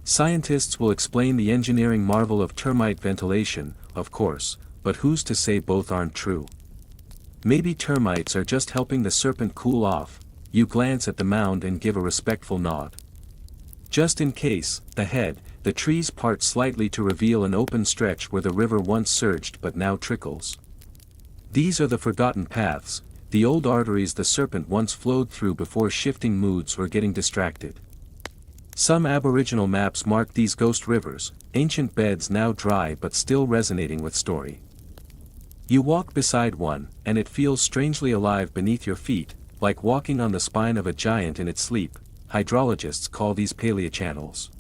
Scientists will explain the engineering marvel of termite ventilation, of course, but who's to say both aren't true? Maybe termites are just helping the serpent cool off. You glance at the mound and give a respectful nod. Just in case, ahead, the trees part slightly to reveal an open stretch where the river once surged but now trickles. These are the forgotten paths, the old arteries the serpent once flowed through before shifting moods or getting distracted. Some Aboriginal maps mark these ghost rivers, ancient beds now dry but still resonating with story. You walk beside one, and it feels strangely alive beneath your feet, like walking on the spine of a giant in its sleep. Hydrologists call these paleochannels.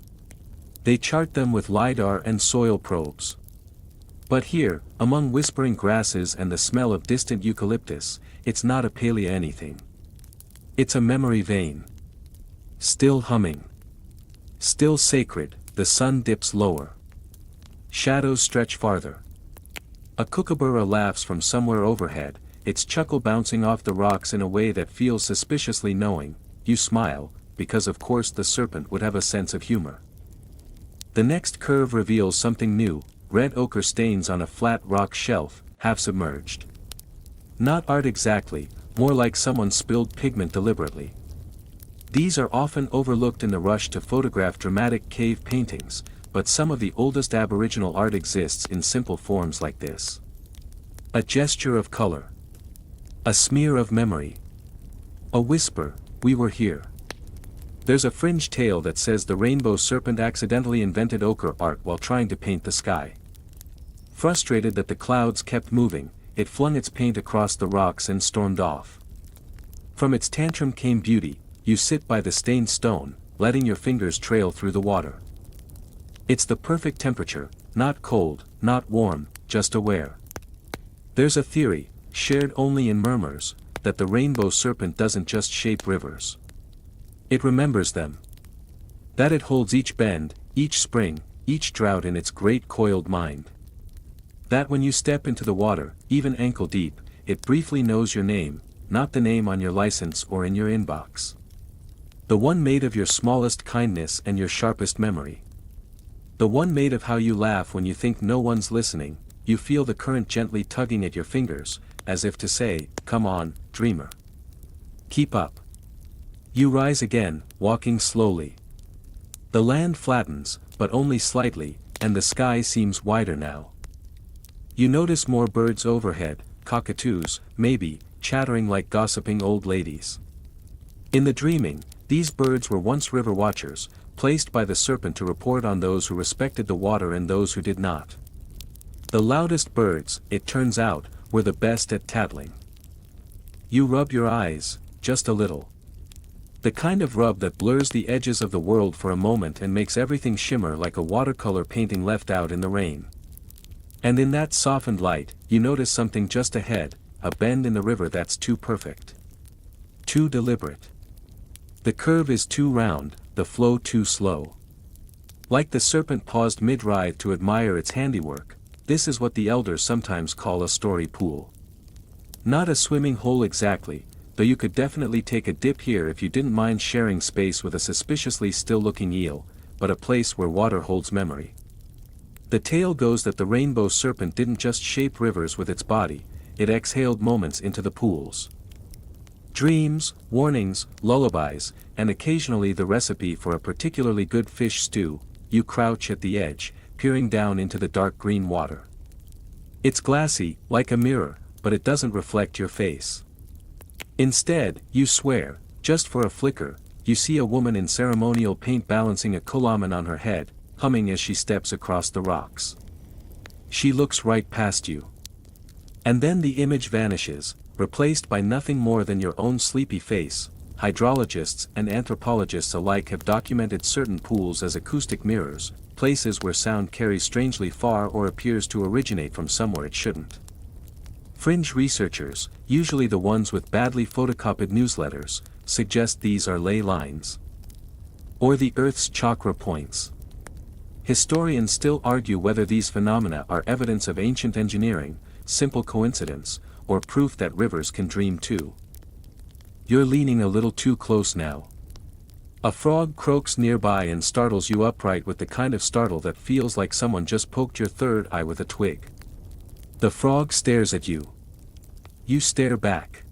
They chart them with LiDAR and soil probes. But here, among whispering grasses and the smell of distant eucalyptus, it's not a palea anything. It's a memory vein. Still humming. Still sacred, the sun dips lower. Shadows stretch farther. A kookaburra laughs from somewhere overhead, its chuckle bouncing off the rocks in a way that feels suspiciously knowing. You smile, because of course the serpent would have a sense of humor. The next curve reveals something new, red ochre stains on a flat rock shelf, half submerged. Not art exactly, more like someone spilled pigment deliberately. These are often overlooked in the rush to photograph dramatic cave paintings, but some of the oldest Aboriginal art exists in simple forms like this. A gesture of color. A smear of memory. A whisper, we were here. There's a fringe tale that says the Rainbow Serpent accidentally invented ochre art while trying to paint the sky. Frustrated that the clouds kept moving, it flung its paint across the rocks and stormed off. From its tantrum came beauty. You sit by the stained stone, letting your fingers trail through the water. It's the perfect temperature, not cold, not warm, just aware. There's a theory, shared only in murmurs, that the Rainbow Serpent doesn't just shape rivers. It remembers them. That it holds each bend, each spring, each drought in its great coiled mind. That when you step into the water, even ankle deep, it briefly knows your name, not the name on your license or in your inbox. The one made of your smallest kindness and your sharpest memory. The one made of how you laugh when you think no one's listening. You feel the current gently tugging at your fingers, as if to say, come on, dreamer. Keep up. You rise again, walking slowly. The land flattens, but only slightly, and the sky seems wider now. You notice more birds overhead, cockatoos, maybe, chattering like gossiping old ladies. In the dreaming, these birds were once river watchers, placed by the serpent to report on those who respected the water and those who did not. The loudest birds, it turns out, were the best at tattling. You rub your eyes, just a little. The kind of rub that blurs the edges of the world for a moment and makes everything shimmer like a watercolor painting left out in the rain. And in that softened light, you notice something just ahead, a bend in the river that's too perfect. Too deliberate. The curve is too round, the flow too slow. Like the serpent paused mid-ride to admire its handiwork, this is what the elders sometimes call a story pool. Not a swimming hole exactly, though you could definitely take a dip here if you didn't mind sharing space with a suspiciously still-looking eel, but a place where water holds memory. The tale goes that the Rainbow Serpent didn't just shape rivers with its body, it exhaled moments into the pools. Dreams, warnings, lullabies, and occasionally the recipe for a particularly good fish stew. You crouch at the edge, peering down into the dark green water. It's glassy, like a mirror, but it doesn't reflect your face. Instead, you swear, just for a flicker, you see a woman in ceremonial paint balancing a kulaman on her head, humming as she steps across the rocks. She looks right past you. And then the image vanishes, replaced by nothing more than your own sleepy face. Hydrologists and anthropologists alike have documented certain pools as acoustic mirrors, places where sound carries strangely far or appears to originate from somewhere it shouldn't. Fringe researchers, usually the ones with badly photocopied newsletters, suggest these are ley lines. Or the Earth's chakra points. Historians still argue whether these phenomena are evidence of ancient engineering, simple coincidence, or proof that rivers can dream too. You're leaning a little too close now. A frog croaks nearby and startles you upright with the kind of startle that feels like someone just poked your third eye with a twig. The frog stares at you. You stare back.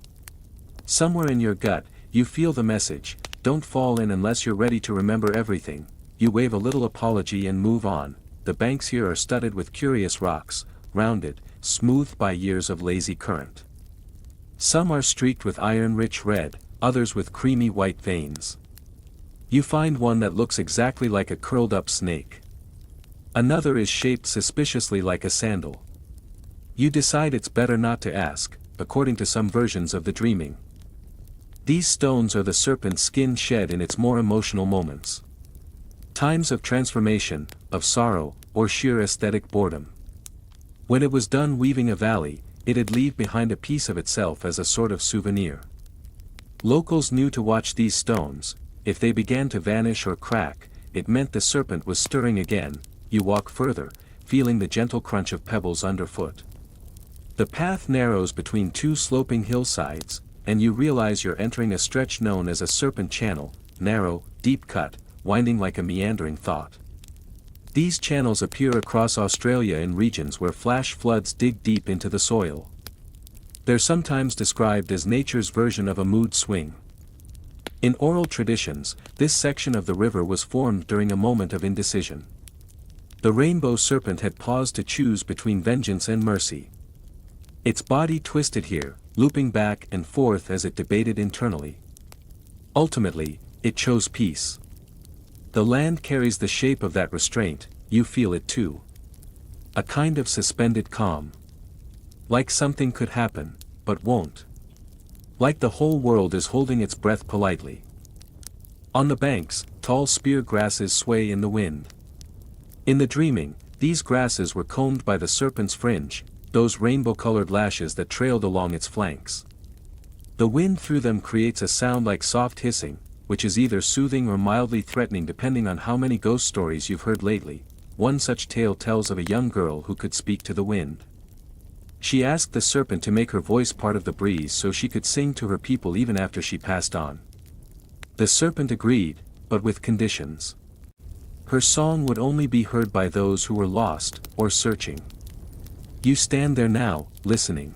Somewhere in your gut, you feel the message, don't fall in unless you're ready to remember everything. You wave a little apology and move on. The banks here are studded with curious rocks, rounded, smoothed by years of lazy current. Some are streaked with iron-rich red, others with creamy white veins. You find one that looks exactly like a curled-up snake. Another is shaped suspiciously like a sandal. You decide it's better not to ask, according to some versions of the dreaming. These stones are the serpent's skin shed in its more emotional moments. Times of transformation, of sorrow, or sheer aesthetic boredom. When it was done weaving a valley, it'd leave behind a piece of itself as a sort of souvenir. Locals knew to watch these stones. If they began to vanish or crack, it meant the serpent was stirring again. You walk further, feeling the gentle crunch of pebbles underfoot. The path narrows between two sloping hillsides, and you realize you're entering a stretch known as a serpent channel, narrow, deep cut, winding like a meandering thought. These channels appear across Australia in regions where flash floods dig deep into the soil. They're sometimes described as nature's version of a mood swing. In oral traditions, this section of the river was formed during a moment of indecision. The Rainbow Serpent had paused to choose between vengeance and mercy. Its body twisted here, looping back and forth as it debated internally. Ultimately, it chose peace. The land carries the shape of that restraint, you feel it too. A kind of suspended calm. Like something could happen, but won't. Like the whole world is holding its breath politely. On the banks, tall spear grasses sway in the wind. In the dreaming, these grasses were combed by the serpent's fringe, those rainbow-colored lashes that trailed along its flanks. The wind through them creates a sound like soft hissing, which is either soothing or mildly threatening depending on how many ghost stories you've heard lately. One such tale tells of a young girl who could speak to the wind. She asked the serpent to make her voice part of the breeze so she could sing to her people even after she passed on. The serpent agreed, but with conditions. Her song would only be heard by those who were lost, or searching. You stand there now, listening.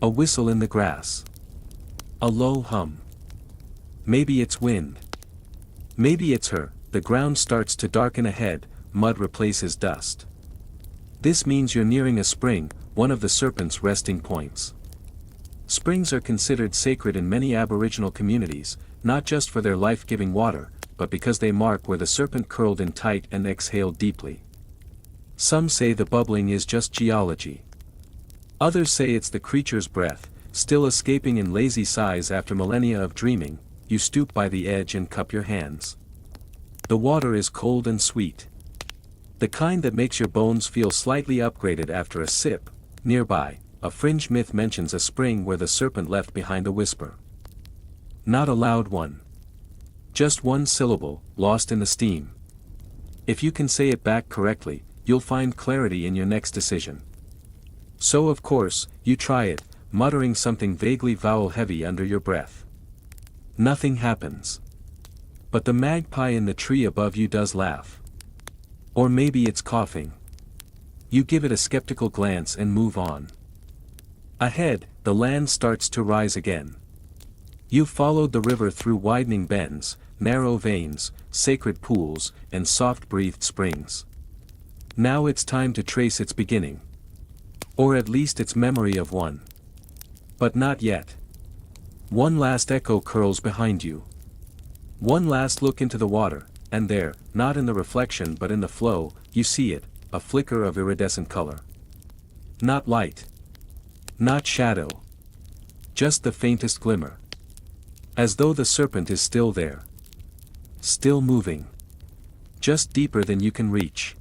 A whistle in the grass. A low hum. Maybe it's wind. Maybe it's her. The ground starts to darken ahead, mud replaces dust. This means you're nearing a spring, one of the serpent's resting points. Springs are considered sacred in many Aboriginal communities, not just for their life-giving water, but because they mark where the serpent curled in tight and exhaled deeply. Some say the bubbling is just geology. Others say it's the creature's breath, still escaping in lazy sighs after millennia of dreaming. You stoop by the edge and cup your hands. The water is cold and sweet. The kind that makes your bones feel slightly upgraded after a sip. Nearby, a fringe myth mentions a spring where the serpent left behind a whisper. Not a loud one. Just one syllable, lost in the steam. If you can say it back correctly, you'll find clarity in your next decision. So of course, you try it, muttering something vaguely vowel-heavy under your breath. Nothing happens. But the magpie in the tree above you does laugh. Or maybe it's coughing. You give it a skeptical glance and move on. Ahead, the land starts to rise again. You've followed the river through widening bends, narrow veins, sacred pools, and soft-breathed springs. Now it's time to trace its beginning. Or at least its memory of one. But not yet. One last echo curls behind you. One last look into the water, and there, not in the reflection but in the flow, you see it, a flicker of iridescent color. Not light. Not shadow. Just the faintest glimmer. As though the serpent is still there. Still moving. Just deeper than you can reach.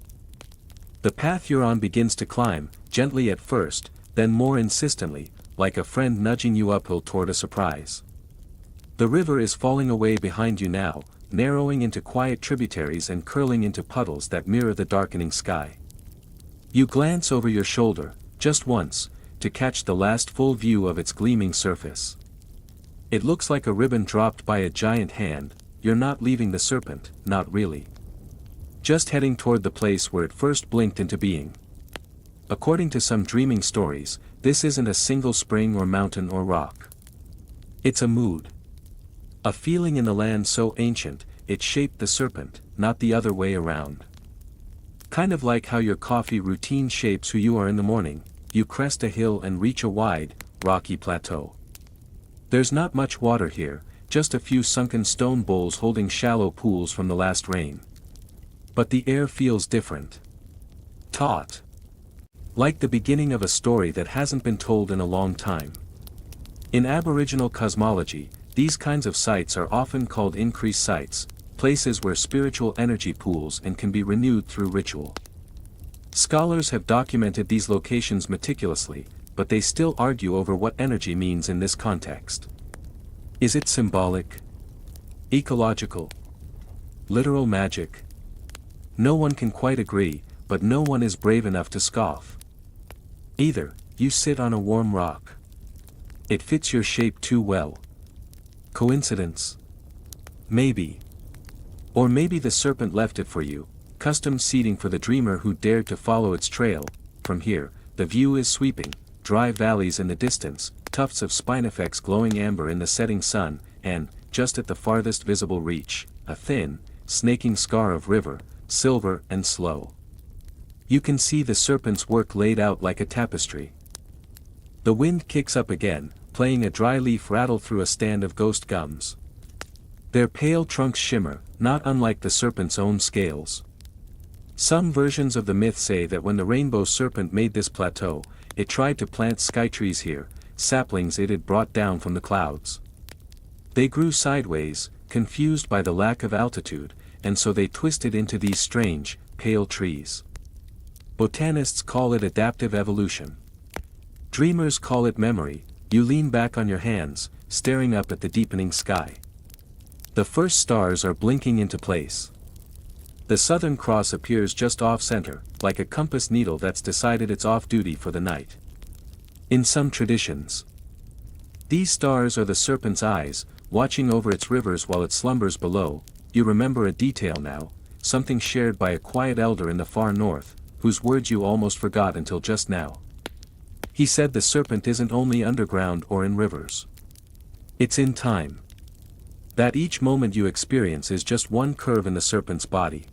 The path you're on begins to climb, gently at first, then more insistently, like a friend nudging you uphill toward a surprise. The river is falling away behind you now, narrowing into quiet tributaries and curling into puddles that mirror the darkening sky. You glance over your shoulder, just once, to catch the last full view of its gleaming surface. It looks like a ribbon dropped by a giant hand. You're not leaving the serpent, not really. Just heading toward the place where it first blinked into being. According to some dreaming stories, this isn't a single spring or mountain or rock. It's a mood. A feeling in the land so ancient, it shaped the serpent, not the other way around. Kind of like how your coffee routine shapes who you are in the morning. You crest a hill and reach a wide, rocky plateau. There's not much water here, just a few sunken stone bowls holding shallow pools from the last rain. But the air feels different. Taut. Like the beginning of a story that hasn't been told in a long time. In Aboriginal cosmology, these kinds of sites are often called increased sites, places where spiritual energy pools and can be renewed through ritual. Scholars have documented these locations meticulously, but they still argue over what energy means in this context. Is it symbolic? Ecological? Literal magic? No one can quite agree, but no one is brave enough to scoff. Either, you sit on a warm rock. It fits your shape too well. Coincidence? Maybe. Or maybe the serpent left it for you, custom seating for the dreamer who dared to follow its trail. From here, the view is sweeping, dry valleys in the distance, tufts of spinifex glowing amber in the setting sun, and, just at the farthest visible reach, a thin, snaking scar of river, silver and slow. You can see the serpent's work laid out like a tapestry. The wind kicks up again, playing a dry leaf rattle through a stand of ghost gums. Their pale trunks shimmer, not unlike the serpent's own scales. Some versions of the myth say that when the Rainbow Serpent made this plateau, it tried to plant skytrees here, saplings it had brought down from the clouds. They grew sideways, confused by the lack of altitude, and so they twisted into these strange, pale trees. Botanists call it adaptive evolution. Dreamers call it memory. You lean back on your hands, staring up at the deepening sky. The first stars are blinking into place. The Southern Cross appears just off-center, like a compass needle that's decided it's off-duty for the night. In some traditions, these stars are the serpent's eyes, watching over its rivers while it slumbers below. You remember a detail now, something shared by a quiet elder in the far north, whose words you almost forgot until just now. He said the serpent isn't only underground or in rivers. It's in time. That each moment you experience is just one curve in the serpent's body.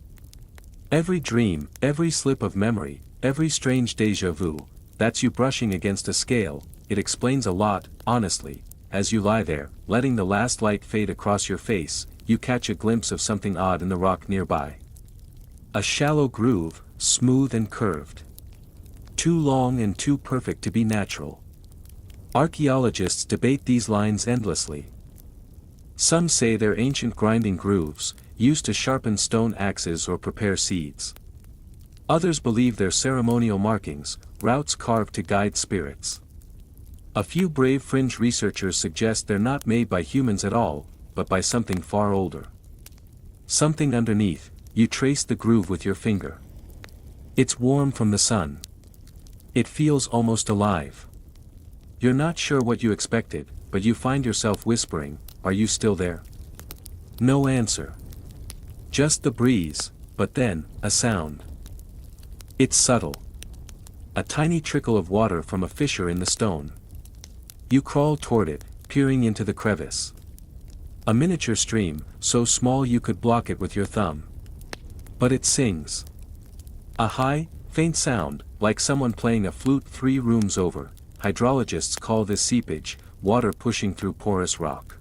Every dream, every slip of memory, every strange déjà vu, that's you brushing against a scale. It explains a lot, honestly. As you lie there, letting the last light fade across your face, you catch a glimpse of something odd in the rock nearby. A shallow groove, smooth and curved. Too long and too perfect to be natural. Archaeologists debate these lines endlessly. Some say they're ancient grinding grooves, used to sharpen stone axes or prepare seeds. Others believe they're ceremonial markings, routes carved to guide spirits. A few brave fringe researchers suggest they're not made by humans at all, but by something far older. Something underneath. You trace the groove with your finger. It's warm from the sun. It feels almost alive. You're not sure what you expected, but you find yourself whispering, "Are you still there?" No answer. Just the breeze, but then, a sound. It's subtle. A tiny trickle of water from a fissure in the stone. You crawl toward it, peering into the crevice. A miniature stream, so small you could block it with your thumb. But it sings. A high, faint sound, like someone playing a flute 3 rooms over. Hydrologists call this seepage, water pushing through porous rock.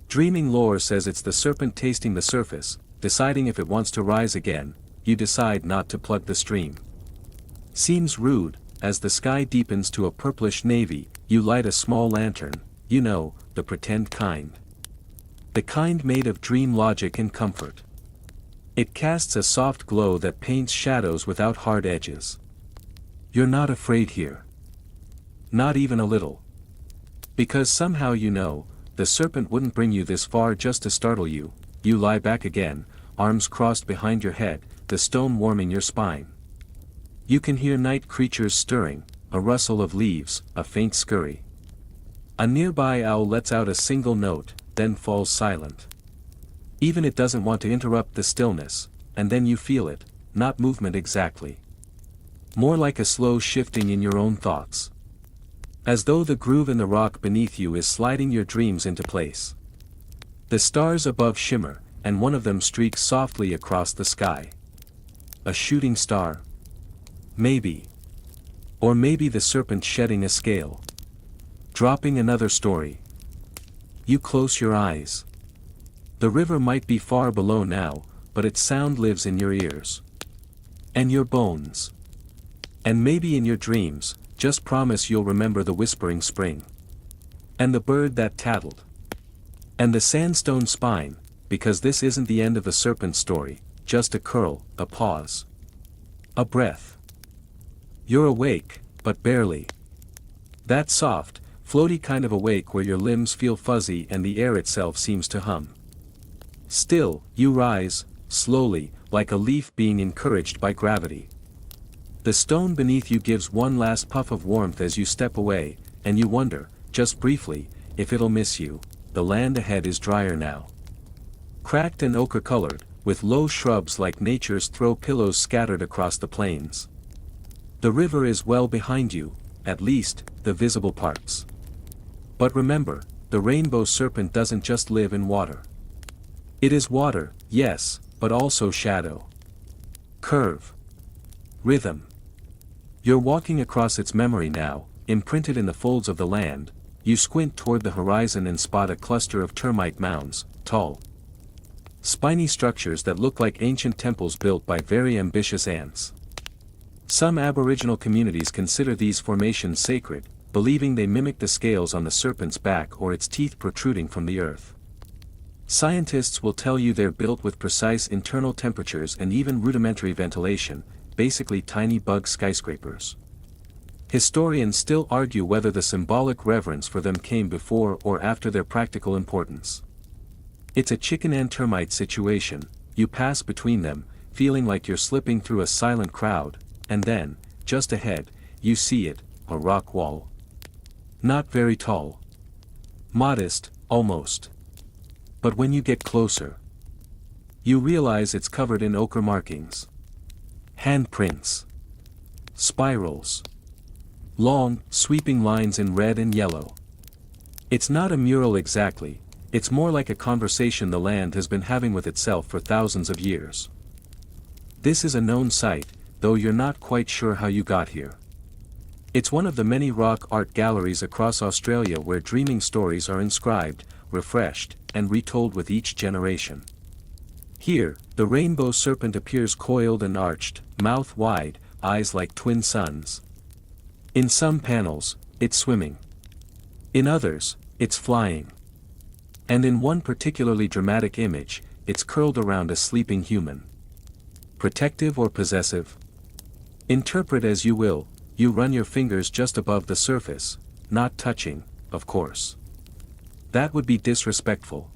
Dreaming lore says it's the serpent tasting the surface, deciding if it wants to rise again. You decide not to plug the stream. Seems rude. As the sky deepens to a purplish navy, you light a small lantern, the pretend kind. The kind made of dream logic and comfort. It casts a soft glow that paints shadows without hard edges. You're not afraid here. Not even a little. Because somehow the serpent wouldn't bring you this far just to startle you. You lie back again, arms crossed behind your head, the stone warming your spine. You can hear night creatures stirring, a rustle of leaves, a faint scurry. A nearby owl lets out a single note, then falls silent. Even it doesn't want to interrupt the stillness, and then you feel it, not movement exactly. More like a slow shifting in your own thoughts. As though the groove in the rock beneath you is sliding your dreams into place. The stars above shimmer, and one of them streaks softly across the sky. A shooting star? Maybe. Or maybe the serpent shedding a scale. Dropping another story. You close your eyes. The river might be far below now, but its sound lives in your ears. And your bones. And maybe in your dreams, just promise you'll remember the whispering spring. And the bird that tattled. And the sandstone spine, because this isn't the end of the serpent story, just a curl, a pause. A breath. You're awake, but barely. That soft, floaty kind of awake where your limbs feel fuzzy and the air itself seems to hum. Still, you rise, slowly, like a leaf being encouraged by gravity. The stone beneath you gives one last puff of warmth as you step away, and you wonder, just briefly, if it'll miss you. The land ahead is drier now. Cracked and ochre-colored, with low shrubs like nature's throw pillows scattered across the plains. The river is well behind you, at least, the visible parts. But remember, the Rainbow Serpent doesn't just live in water. It is water, yes, but also shadow. Curve. Rhythm. You're walking across its memory now, imprinted in the folds of the land. You squint toward the horizon and spot a cluster of termite mounds, tall, spiny structures that look like ancient temples built by very ambitious ants. Some Aboriginal communities consider these formations sacred, believing they mimic the scales on the serpent's back or its teeth protruding from the earth. Scientists will tell you they're built with precise internal temperatures and even rudimentary ventilation, basically tiny bug skyscrapers. Historians still argue whether the symbolic reverence for them came before or after their practical importance. It's a chicken and termite situation. You pass between them, feeling like you're slipping through a silent crowd, and then, just ahead, you see it, a rock wall. Not very tall. Modest, almost. But when you get closer, you realize it's covered in ochre markings. Handprints. Spirals. Long, sweeping lines in red and yellow. It's not a mural exactly, it's more like a conversation the land has been having with itself for thousands of years. This is a known site, though you're not quite sure how you got here. It's one of the many rock art galleries across Australia where dreaming stories are inscribed, refreshed, and retold with each generation. Here, the Rainbow Serpent appears coiled and arched, mouth wide, eyes like twin suns. In some panels, it's swimming. In others, it's flying. And in one particularly dramatic image, it's curled around a sleeping human. Protective or possessive? Interpret as you will. You run your fingers just above the surface, not touching, of course. That would be disrespectful.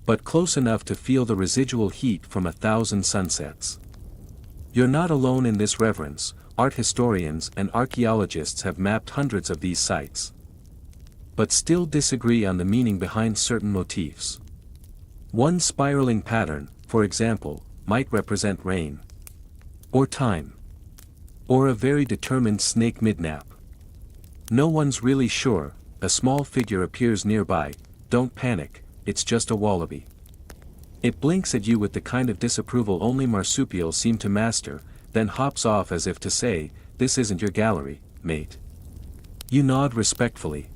But close enough to feel the residual heat from 1,000 sunsets. You're not alone in this reverence. Art historians and archaeologists have mapped hundreds of these sites, but still disagree on the meaning behind certain motifs. One spiraling pattern, for example, might represent rain, or time, or a very determined snake mid-nap. No one's really sure. A small figure appears nearby. Don't panic, it's just a wallaby. It blinks at you with the kind of disapproval only marsupials seem to master, then hops off as if to say, "This isn't your gallery, mate." You nod respectfully.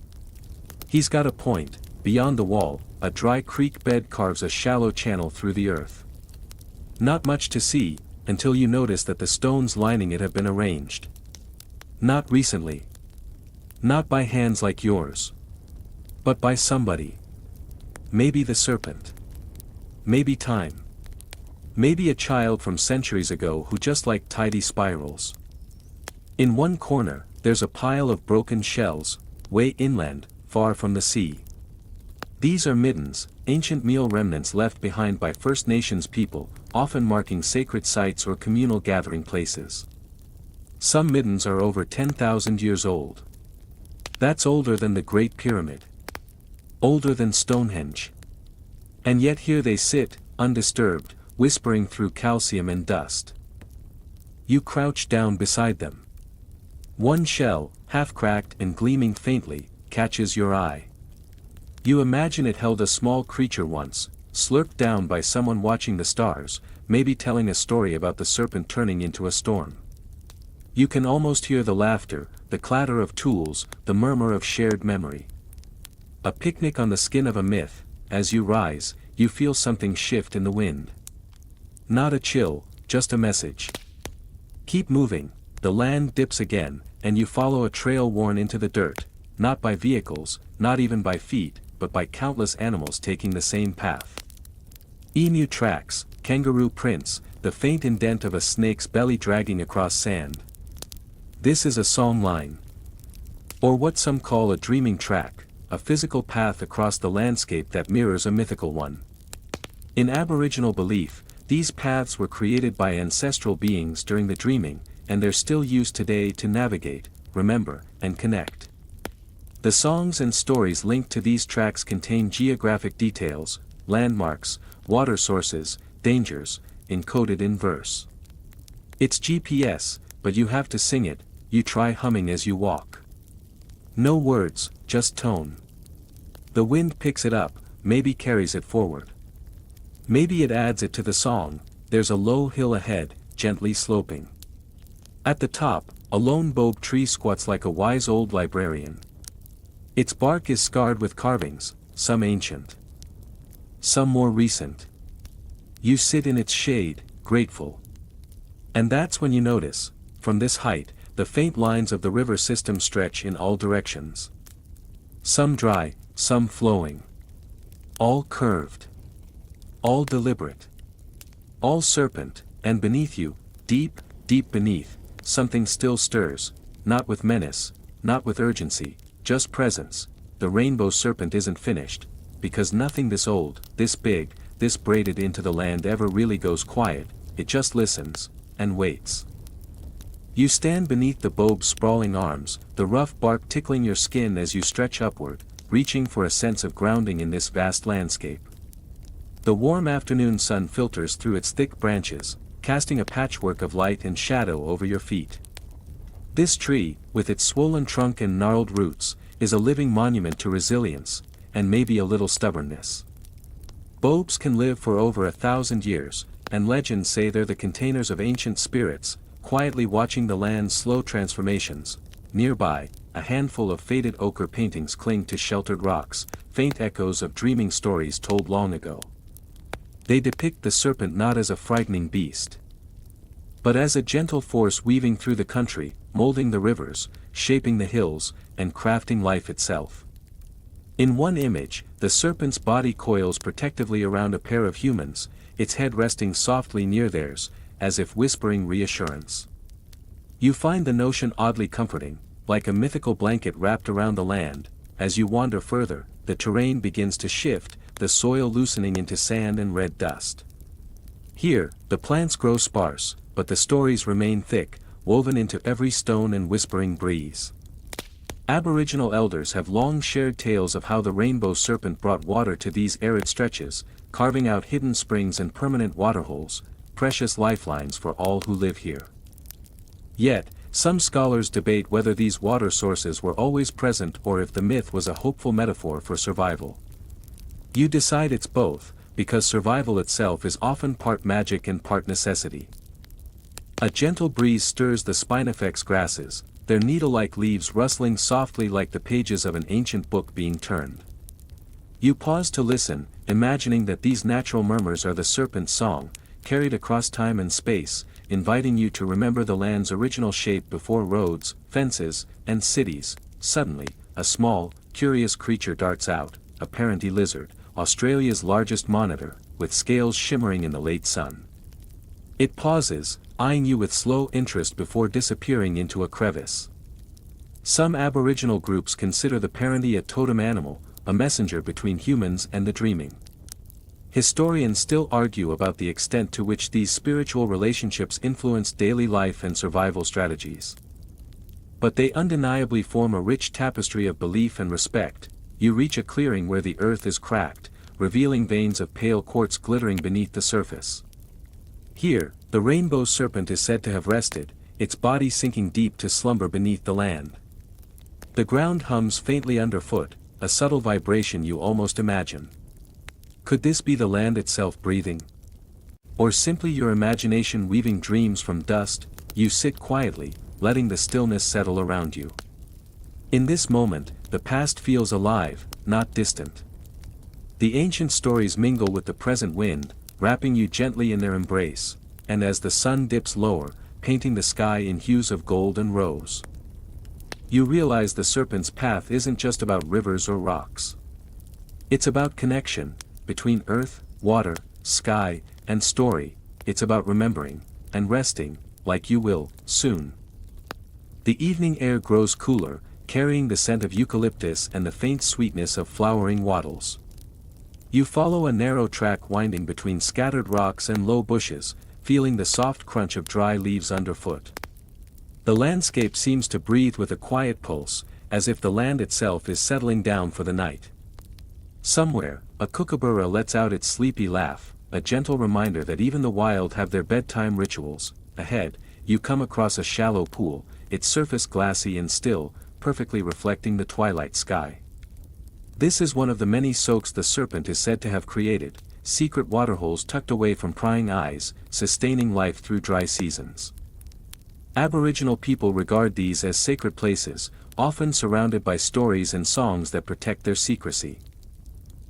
He's got a point. Beyond the wall, a dry creek bed carves a shallow channel through the earth. Not much to see, until you notice that the stones lining it have been arranged. Not recently. Not by hands like yours. But by somebody. Maybe the serpent. Maybe time. Maybe a child from centuries ago who just liked tidy spirals. In one corner, there's a pile of broken shells, way inland, far from the sea. These are middens, ancient meal remnants left behind by First Nations people, often marking sacred sites or communal gathering places. Some middens are over 10,000 years old. That's older than the Great Pyramid. Older than Stonehenge. And yet here they sit, undisturbed, whispering through calcium and dust. You crouch down beside them. One shell, half cracked and gleaming faintly, catches your eye. You imagine it held a small creature once, slurped down by someone watching the stars, maybe telling a story about the serpent turning into a storm. You can almost hear the laughter, the clatter of tools, the murmur of shared memory. A picnic on the skin of a myth. As you rise, you feel something shift in the wind. Not a chill, just a message. Keep moving. The land dips again, and you follow a trail worn into the dirt, not by vehicles, not even by feet, but by countless animals taking the same path. Emu tracks, kangaroo prints, the faint indent of a snake's belly dragging across sand. This is a song line. Or what some call a dreaming track, a physical path across the landscape that mirrors a mythical one. In Aboriginal belief, these paths were created by ancestral beings during the dreaming, and they're still used today to navigate, remember, and connect. The songs and stories linked to these tracks contain geographic details, landmarks, water sources, dangers, encoded in verse. It's GPS, but you have to sing it, you try humming as you walk. No words, just tone. The wind picks it up, maybe carries it forward. Maybe it adds it to the song. There's a low hill ahead, gently sloping. At the top, a lone boab tree squats like a wise old librarian. Its bark is scarred with carvings, some ancient, some more recent. You sit in its shade, grateful. And that's when you notice, from this height, the faint lines of the river system stretch in all directions. Some dry, some flowing. All curved. All deliberate. All serpent, and beneath you, deep, deep beneath, something still stirs, not with menace, not with urgency, just presence. The rainbow serpent isn't finished, because nothing this old, this big, this braided into the land ever really goes quiet, it just listens, and waits. You stand beneath the boab's sprawling arms, the rough bark tickling your skin as you stretch upward, reaching for a sense of grounding in this vast landscape. The warm afternoon sun filters through its thick branches, casting a patchwork of light and shadow over your feet. This tree, with its swollen trunk and gnarled roots, is a living monument to resilience, and maybe a little stubbornness. Boabs can live for over 1,000 years, and legends say they're the containers of ancient spirits, quietly watching the land's slow transformations. Nearby, a handful of faded ochre paintings cling to sheltered rocks, faint echoes of dreaming stories told long ago. They depict the serpent not as a frightening beast, but as a gentle force weaving through the country, molding the rivers, shaping the hills, and crafting life itself. In one image, the serpent's body coils protectively around a pair of humans, its head resting softly near theirs, as if whispering reassurance. You find the notion oddly comforting, like a mythical blanket wrapped around the land. As you wander further, the terrain begins to shift, the soil loosening into sand and red dust. Here, the plants grow sparse, but the stories remain thick, woven into every stone and whispering breeze. Aboriginal elders have long shared tales of how the rainbow serpent brought water to these arid stretches, carving out hidden springs and permanent waterholes, precious lifelines for all who live here. Yet, some scholars debate whether these water sources were always present or if the myth was a hopeful metaphor for survival. You decide it's both, because survival itself is often part magic and part necessity. A gentle breeze stirs the spinifex grasses, their needle-like leaves rustling softly like the pages of an ancient book being turned. You pause to listen, imagining that these natural murmurs are the serpent's song, carried across time and space, inviting you to remember the land's original shape before roads, fences, and cities. Suddenly, a small, curious creature darts out, a parenti lizard, Australia's largest monitor, with scales shimmering in the late sun. It pauses, eyeing you with slow interest before disappearing into a crevice. Some Aboriginal groups consider the parenti a totem animal, a messenger between humans and the dreaming. Historians still argue about the extent to which these spiritual relationships influence daily life and survival strategies. But they undeniably form a rich tapestry of belief and respect. You reach a clearing where the earth is cracked, revealing veins of pale quartz glittering beneath the surface. Here, the rainbow serpent is said to have rested, its body sinking deep to slumber beneath the land. The ground hums faintly underfoot, a subtle vibration you almost imagine. Could this be the land itself breathing? Or simply your imagination weaving dreams from dust? You sit quietly, letting the stillness settle around you. In this moment, the past feels alive, not distant. The ancient stories mingle with the present wind, wrapping you gently in their embrace, and as the sun dips lower, painting the sky in hues of gold and rose. You realize the serpent's path isn't just about rivers or rocks. It's about connection, between earth, water, sky, and story, it's about remembering, and resting, like you will, soon. The evening air grows cooler, carrying the scent of eucalyptus and the faint sweetness of flowering wattles. You follow a narrow track winding between scattered rocks and low bushes, feeling the soft crunch of dry leaves underfoot. The landscape seems to breathe with a quiet pulse, as if the land itself is settling down for the night. Somewhere, a kookaburra lets out its sleepy laugh, a gentle reminder that even the wild have their bedtime rituals. Ahead, you come across a shallow pool, its surface glassy and still, perfectly reflecting the twilight sky. This is one of the many soaks the serpent is said to have created, secret waterholes tucked away from prying eyes, sustaining life through dry seasons. Aboriginal people regard these as sacred places, often surrounded by stories and songs that protect their secrecy.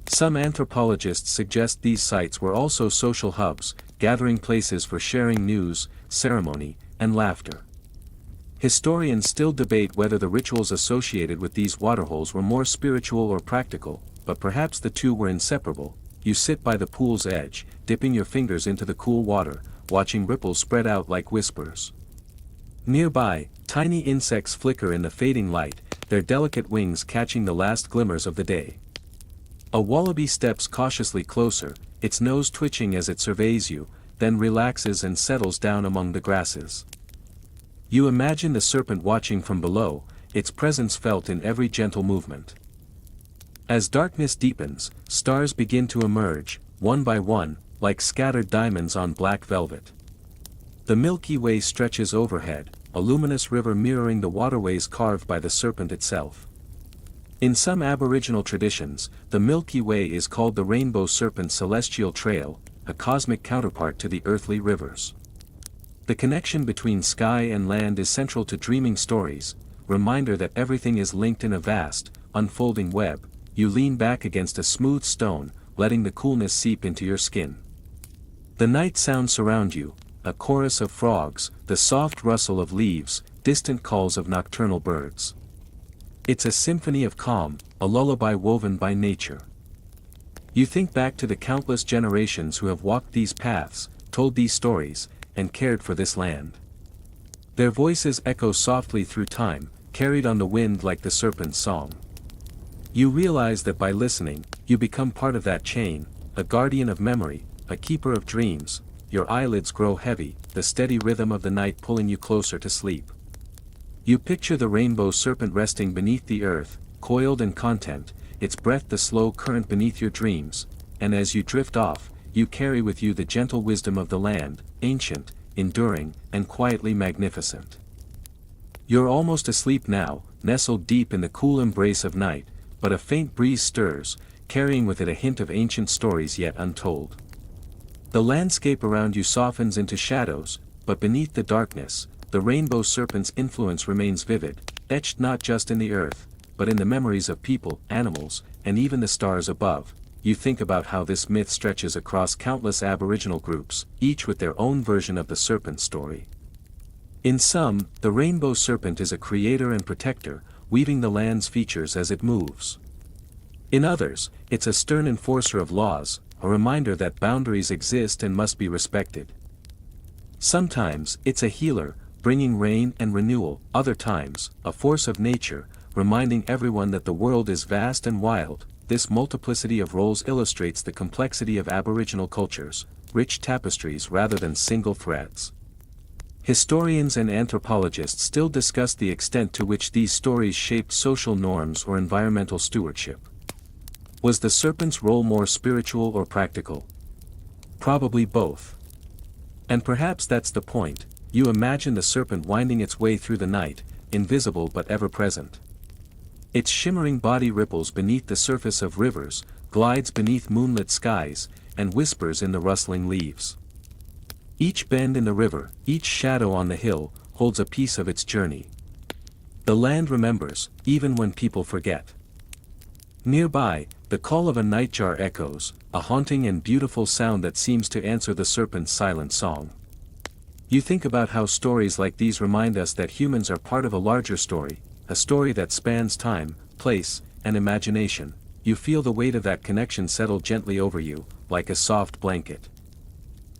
Some anthropologists suggest these sites were also social hubs, gathering places for sharing news, ceremony, and laughter. Historians still debate whether the rituals associated with these waterholes were more spiritual or practical, but perhaps the two were inseparable. You sit by the pool's edge, dipping your fingers into the cool water, watching ripples spread out like whispers. Nearby, tiny insects flicker in the fading light, their delicate wings catching the last glimmers of the day. A wallaby steps cautiously closer, its nose twitching as it surveys you, then relaxes and settles down among the grasses. You imagine the serpent watching from below, its presence felt in every gentle movement. As darkness deepens, stars begin to emerge, one by one, like scattered diamonds on black velvet. The Milky Way stretches overhead, a luminous river mirroring the waterways carved by the serpent itself. In some Aboriginal traditions, the Milky Way is called the Rainbow Serpent Celestial Trail, a cosmic counterpart to the earthly rivers. The connection between sky and land is central to dreaming stories, reminder that everything is linked in a vast, unfolding web. You lean back against a smooth stone, letting the coolness seep into your skin. The night sounds surround you, a chorus of frogs, the soft rustle of leaves, distant calls of nocturnal birds. It's a symphony of calm, a lullaby woven by nature. You think back to the countless generations who have walked these paths, told these stories, and cared for this land. Their voices echo softly through time, carried on the wind like the serpent's song. You realize that by listening, you become part of that chain, a guardian of memory, a keeper of dreams. Your eyelids grow heavy, the steady rhythm of the night pulling you closer to sleep. You picture the rainbow serpent resting beneath the earth, coiled and content, its breath the slow current beneath your dreams, and as you drift off, you carry with you the gentle wisdom of the land, ancient, enduring, and quietly magnificent. You're almost asleep now, nestled deep in the cool embrace of night, but a faint breeze stirs, carrying with it a hint of ancient stories yet untold. The landscape around you softens into shadows, but beneath the darkness, the rainbow serpent's influence remains vivid, etched not just in the earth, but in the memories of people, animals, and even the stars above. You think about how this myth stretches across countless Aboriginal groups, each with their own version of the serpent story. In some, the rainbow serpent is a creator and protector, weaving the land's features as it moves. In others, it's a stern enforcer of laws, a reminder that boundaries exist and must be respected. Sometimes, it's a healer, bringing rain and renewal. Other times, a force of nature, reminding everyone that the world is vast and wild. This multiplicity of roles illustrates the complexity of Aboriginal cultures, rich tapestries rather than single threads. Historians and anthropologists still discuss the extent to which these stories shaped social norms or environmental stewardship. Was the serpent's role more spiritual or practical? Probably both. And perhaps that's the point. You imagine the serpent winding its way through the night, invisible but ever present. Its shimmering body ripples beneath the surface of rivers, glides beneath moonlit skies, and whispers in the rustling leaves. Each bend in the river, each shadow on the hill, holds a piece of its journey. The land remembers, even when people forget. Nearby, the call of a nightjar echoes, a haunting and beautiful sound that seems to answer the serpent's silent song. You think about how stories like these remind us that humans are part of a larger story, a story that spans time, place, and imagination. You feel the weight of that connection settle gently over you, like a soft blanket.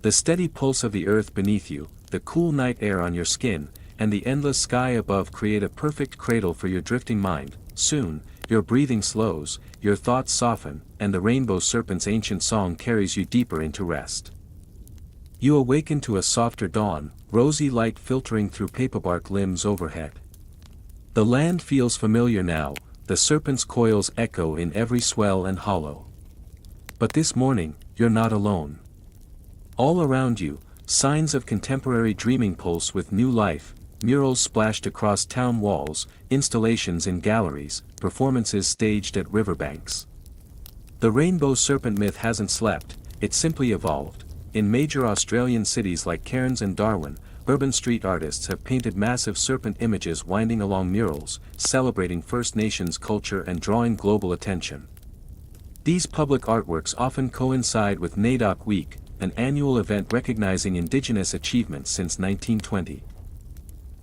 The steady pulse of the earth beneath you, the cool night air on your skin, and the endless sky above create a perfect cradle for your drifting mind. Soon, your breathing slows, your thoughts soften, and the Rainbow Serpent's ancient song carries you deeper into rest. You awaken to a softer dawn, rosy light filtering through paperbark limbs overhead. The land feels familiar now, the serpent's coils echo in every swell and hollow. But this morning, you're not alone. All around you, signs of contemporary dreaming pulse with new life, murals splashed across town walls, installations in galleries, performances staged at riverbanks. The Rainbow Serpent myth hasn't slept, it simply evolved. In major Australian cities like Cairns and Darwin, urban street artists have painted massive serpent images winding along murals, celebrating First Nations culture and drawing global attention. These public artworks often coincide with NAIDOC Week, an annual event recognizing Indigenous achievements since 1920.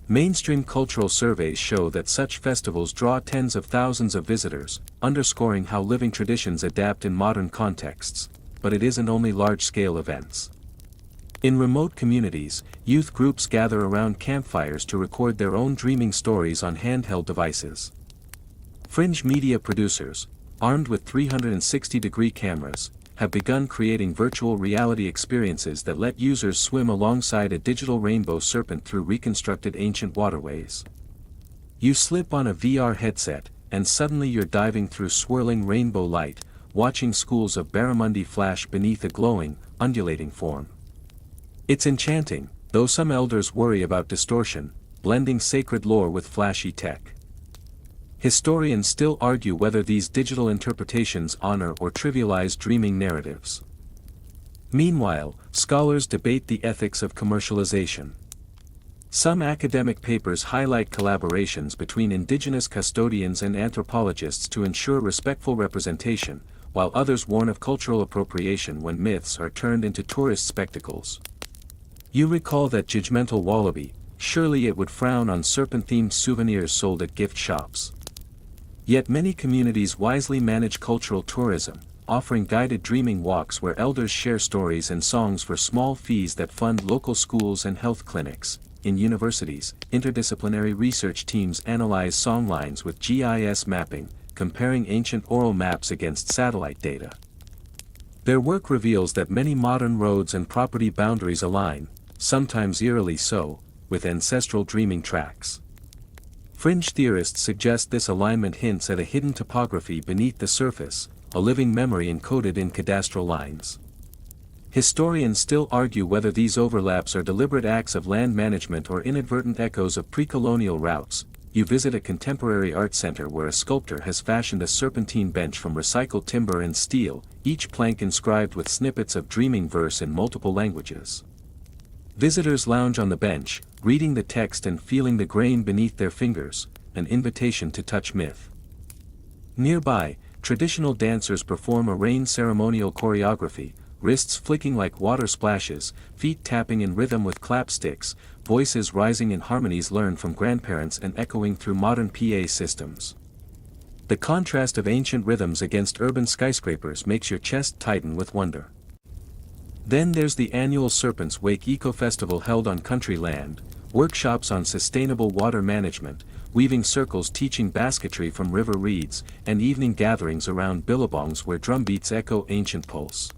Mainstream cultural surveys show that such festivals draw tens of thousands of visitors, underscoring how living traditions adapt in modern contexts, but it isn't only large-scale events. In remote communities, youth groups gather around campfires to record their own dreaming stories on handheld devices. Fringe media producers, armed with 360-degree cameras, have begun creating virtual reality experiences that let users swim alongside a digital rainbow serpent through reconstructed ancient waterways. You slip on a VR headset, and suddenly you're diving through swirling rainbow light, watching schools of barramundi flash beneath a glowing, undulating form. It's enchanting, though some elders worry about distortion, blending sacred lore with flashy tech. Historians still argue whether these digital interpretations honor or trivialize dreaming narratives. Meanwhile, scholars debate the ethics of commercialization. Some academic papers highlight collaborations between indigenous custodians and anthropologists to ensure respectful representation, while others warn of cultural appropriation when myths are turned into tourist spectacles. You recall that judgmental wallaby, surely it would frown on serpent-themed souvenirs sold at gift shops. Yet many communities wisely manage cultural tourism, offering guided dreaming walks where elders share stories and songs for small fees that fund local schools and health clinics. In universities, interdisciplinary research teams analyze songlines with GIS mapping, comparing ancient oral maps against satellite data. Their work reveals that many modern roads and property boundaries align, sometimes eerily so, with ancestral dreaming tracks. Fringe theorists suggest this alignment hints at a hidden topography beneath the surface, a living memory encoded in cadastral lines. Historians still argue whether these overlaps are deliberate acts of land management or inadvertent echoes of pre-colonial routes. You visit a contemporary art center where a sculptor has fashioned a serpentine bench from recycled timber and steel, each plank inscribed with snippets of dreaming verse in multiple languages. Visitors lounge on the bench, reading the text and feeling the grain beneath their fingers, an invitation to touch myth. Nearby, traditional dancers perform a rain ceremonial choreography, wrists flicking like water splashes, feet tapping in rhythm with clapsticks, voices rising in harmonies learned from grandparents and echoing through modern PA systems. The contrast of ancient rhythms against urban skyscrapers makes your chest tighten with wonder. Then there's the annual Serpent's Wake Eco-Festival held on country land, workshops on sustainable water management, weaving circles teaching basketry from river reeds, and evening gatherings around billabongs where drumbeats echo ancient pulse.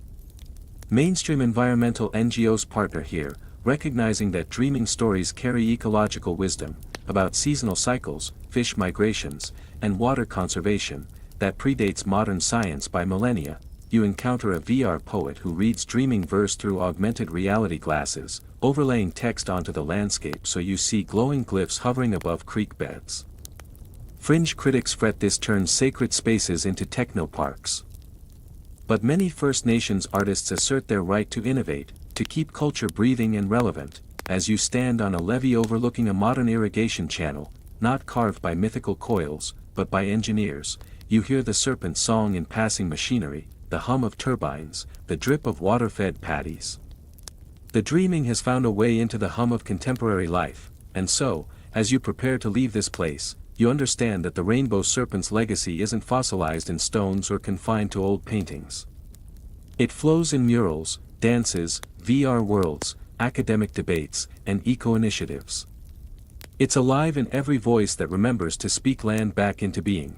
Mainstream environmental NGOs partner here, recognizing that dreaming stories carry ecological wisdom, about seasonal cycles, fish migrations, and water conservation, that predates modern science by millennia. You encounter a VR poet who reads dreaming verse through augmented reality glasses, overlaying text onto the landscape so you see glowing glyphs hovering above creek beds. Fringe critics fret this turns sacred spaces into techno-parks. But many First Nations artists assert their right to innovate, to keep culture breathing and relevant. As you stand on a levee overlooking a modern irrigation channel, not carved by mythical coils, but by engineers, you hear the serpent song in passing machinery, the hum of turbines, the drip of water-fed paddies. The dreaming has found a way into the hum of contemporary life, and so, as you prepare to leave this place, you understand that the Rainbow Serpent's legacy isn't fossilized in stones or confined to old paintings. It flows in murals, dances, VR worlds, academic debates, and eco-initiatives. It's alive in every voice that remembers to speak land back into being.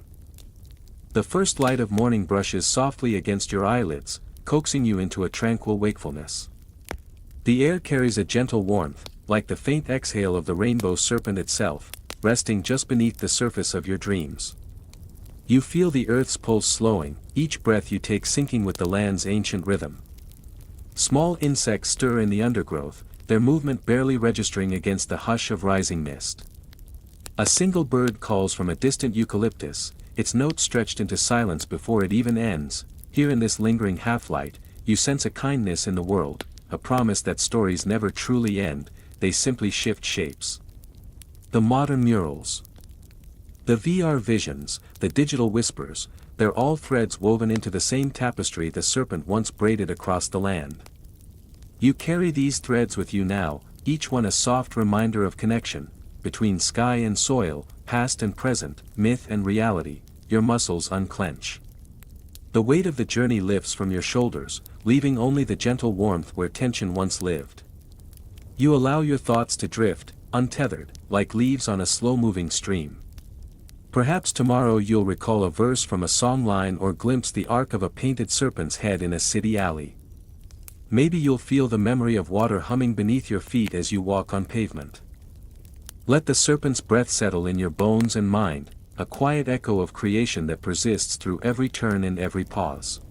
The first light of morning brushes softly against your eyelids, coaxing you into a tranquil wakefulness. The air carries a gentle warmth, like the faint exhale of the Rainbow Serpent itself, resting just beneath the surface of your dreams. You feel the earth's pulse slowing, each breath you take syncing with the land's ancient rhythm. Small insects stir in the undergrowth, their movement barely registering against the hush of rising mist. A single bird calls from a distant eucalyptus, its note stretched into silence before it even ends. Here in this lingering half-light, you sense a kindness in the world, a promise that stories never truly end, they simply shift shapes. The modern murals. The VR visions, the digital whispers, they're all threads woven into the same tapestry the serpent once braided across the land. You carry these threads with you now, each one a soft reminder of connection, between sky and soil, past and present, myth and reality. Your muscles unclench. The weight of the journey lifts from your shoulders, leaving only the gentle warmth where tension once lived. You allow your thoughts to drift, untethered, like leaves on a slow-moving stream. Perhaps tomorrow you'll recall a verse from a songline or glimpse the arc of a painted serpent's head in a city alley. Maybe you'll feel the memory of water humming beneath your feet as you walk on pavement. Let the serpent's breath settle in your bones and mind, a quiet echo of creation that persists through every turn and every pause.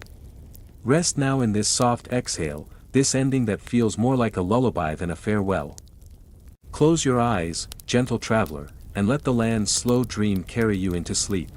Rest now in this soft exhale, this ending that feels more like a lullaby than a farewell. Close your eyes, gentle traveler, and let the land's slow dream carry you into sleep.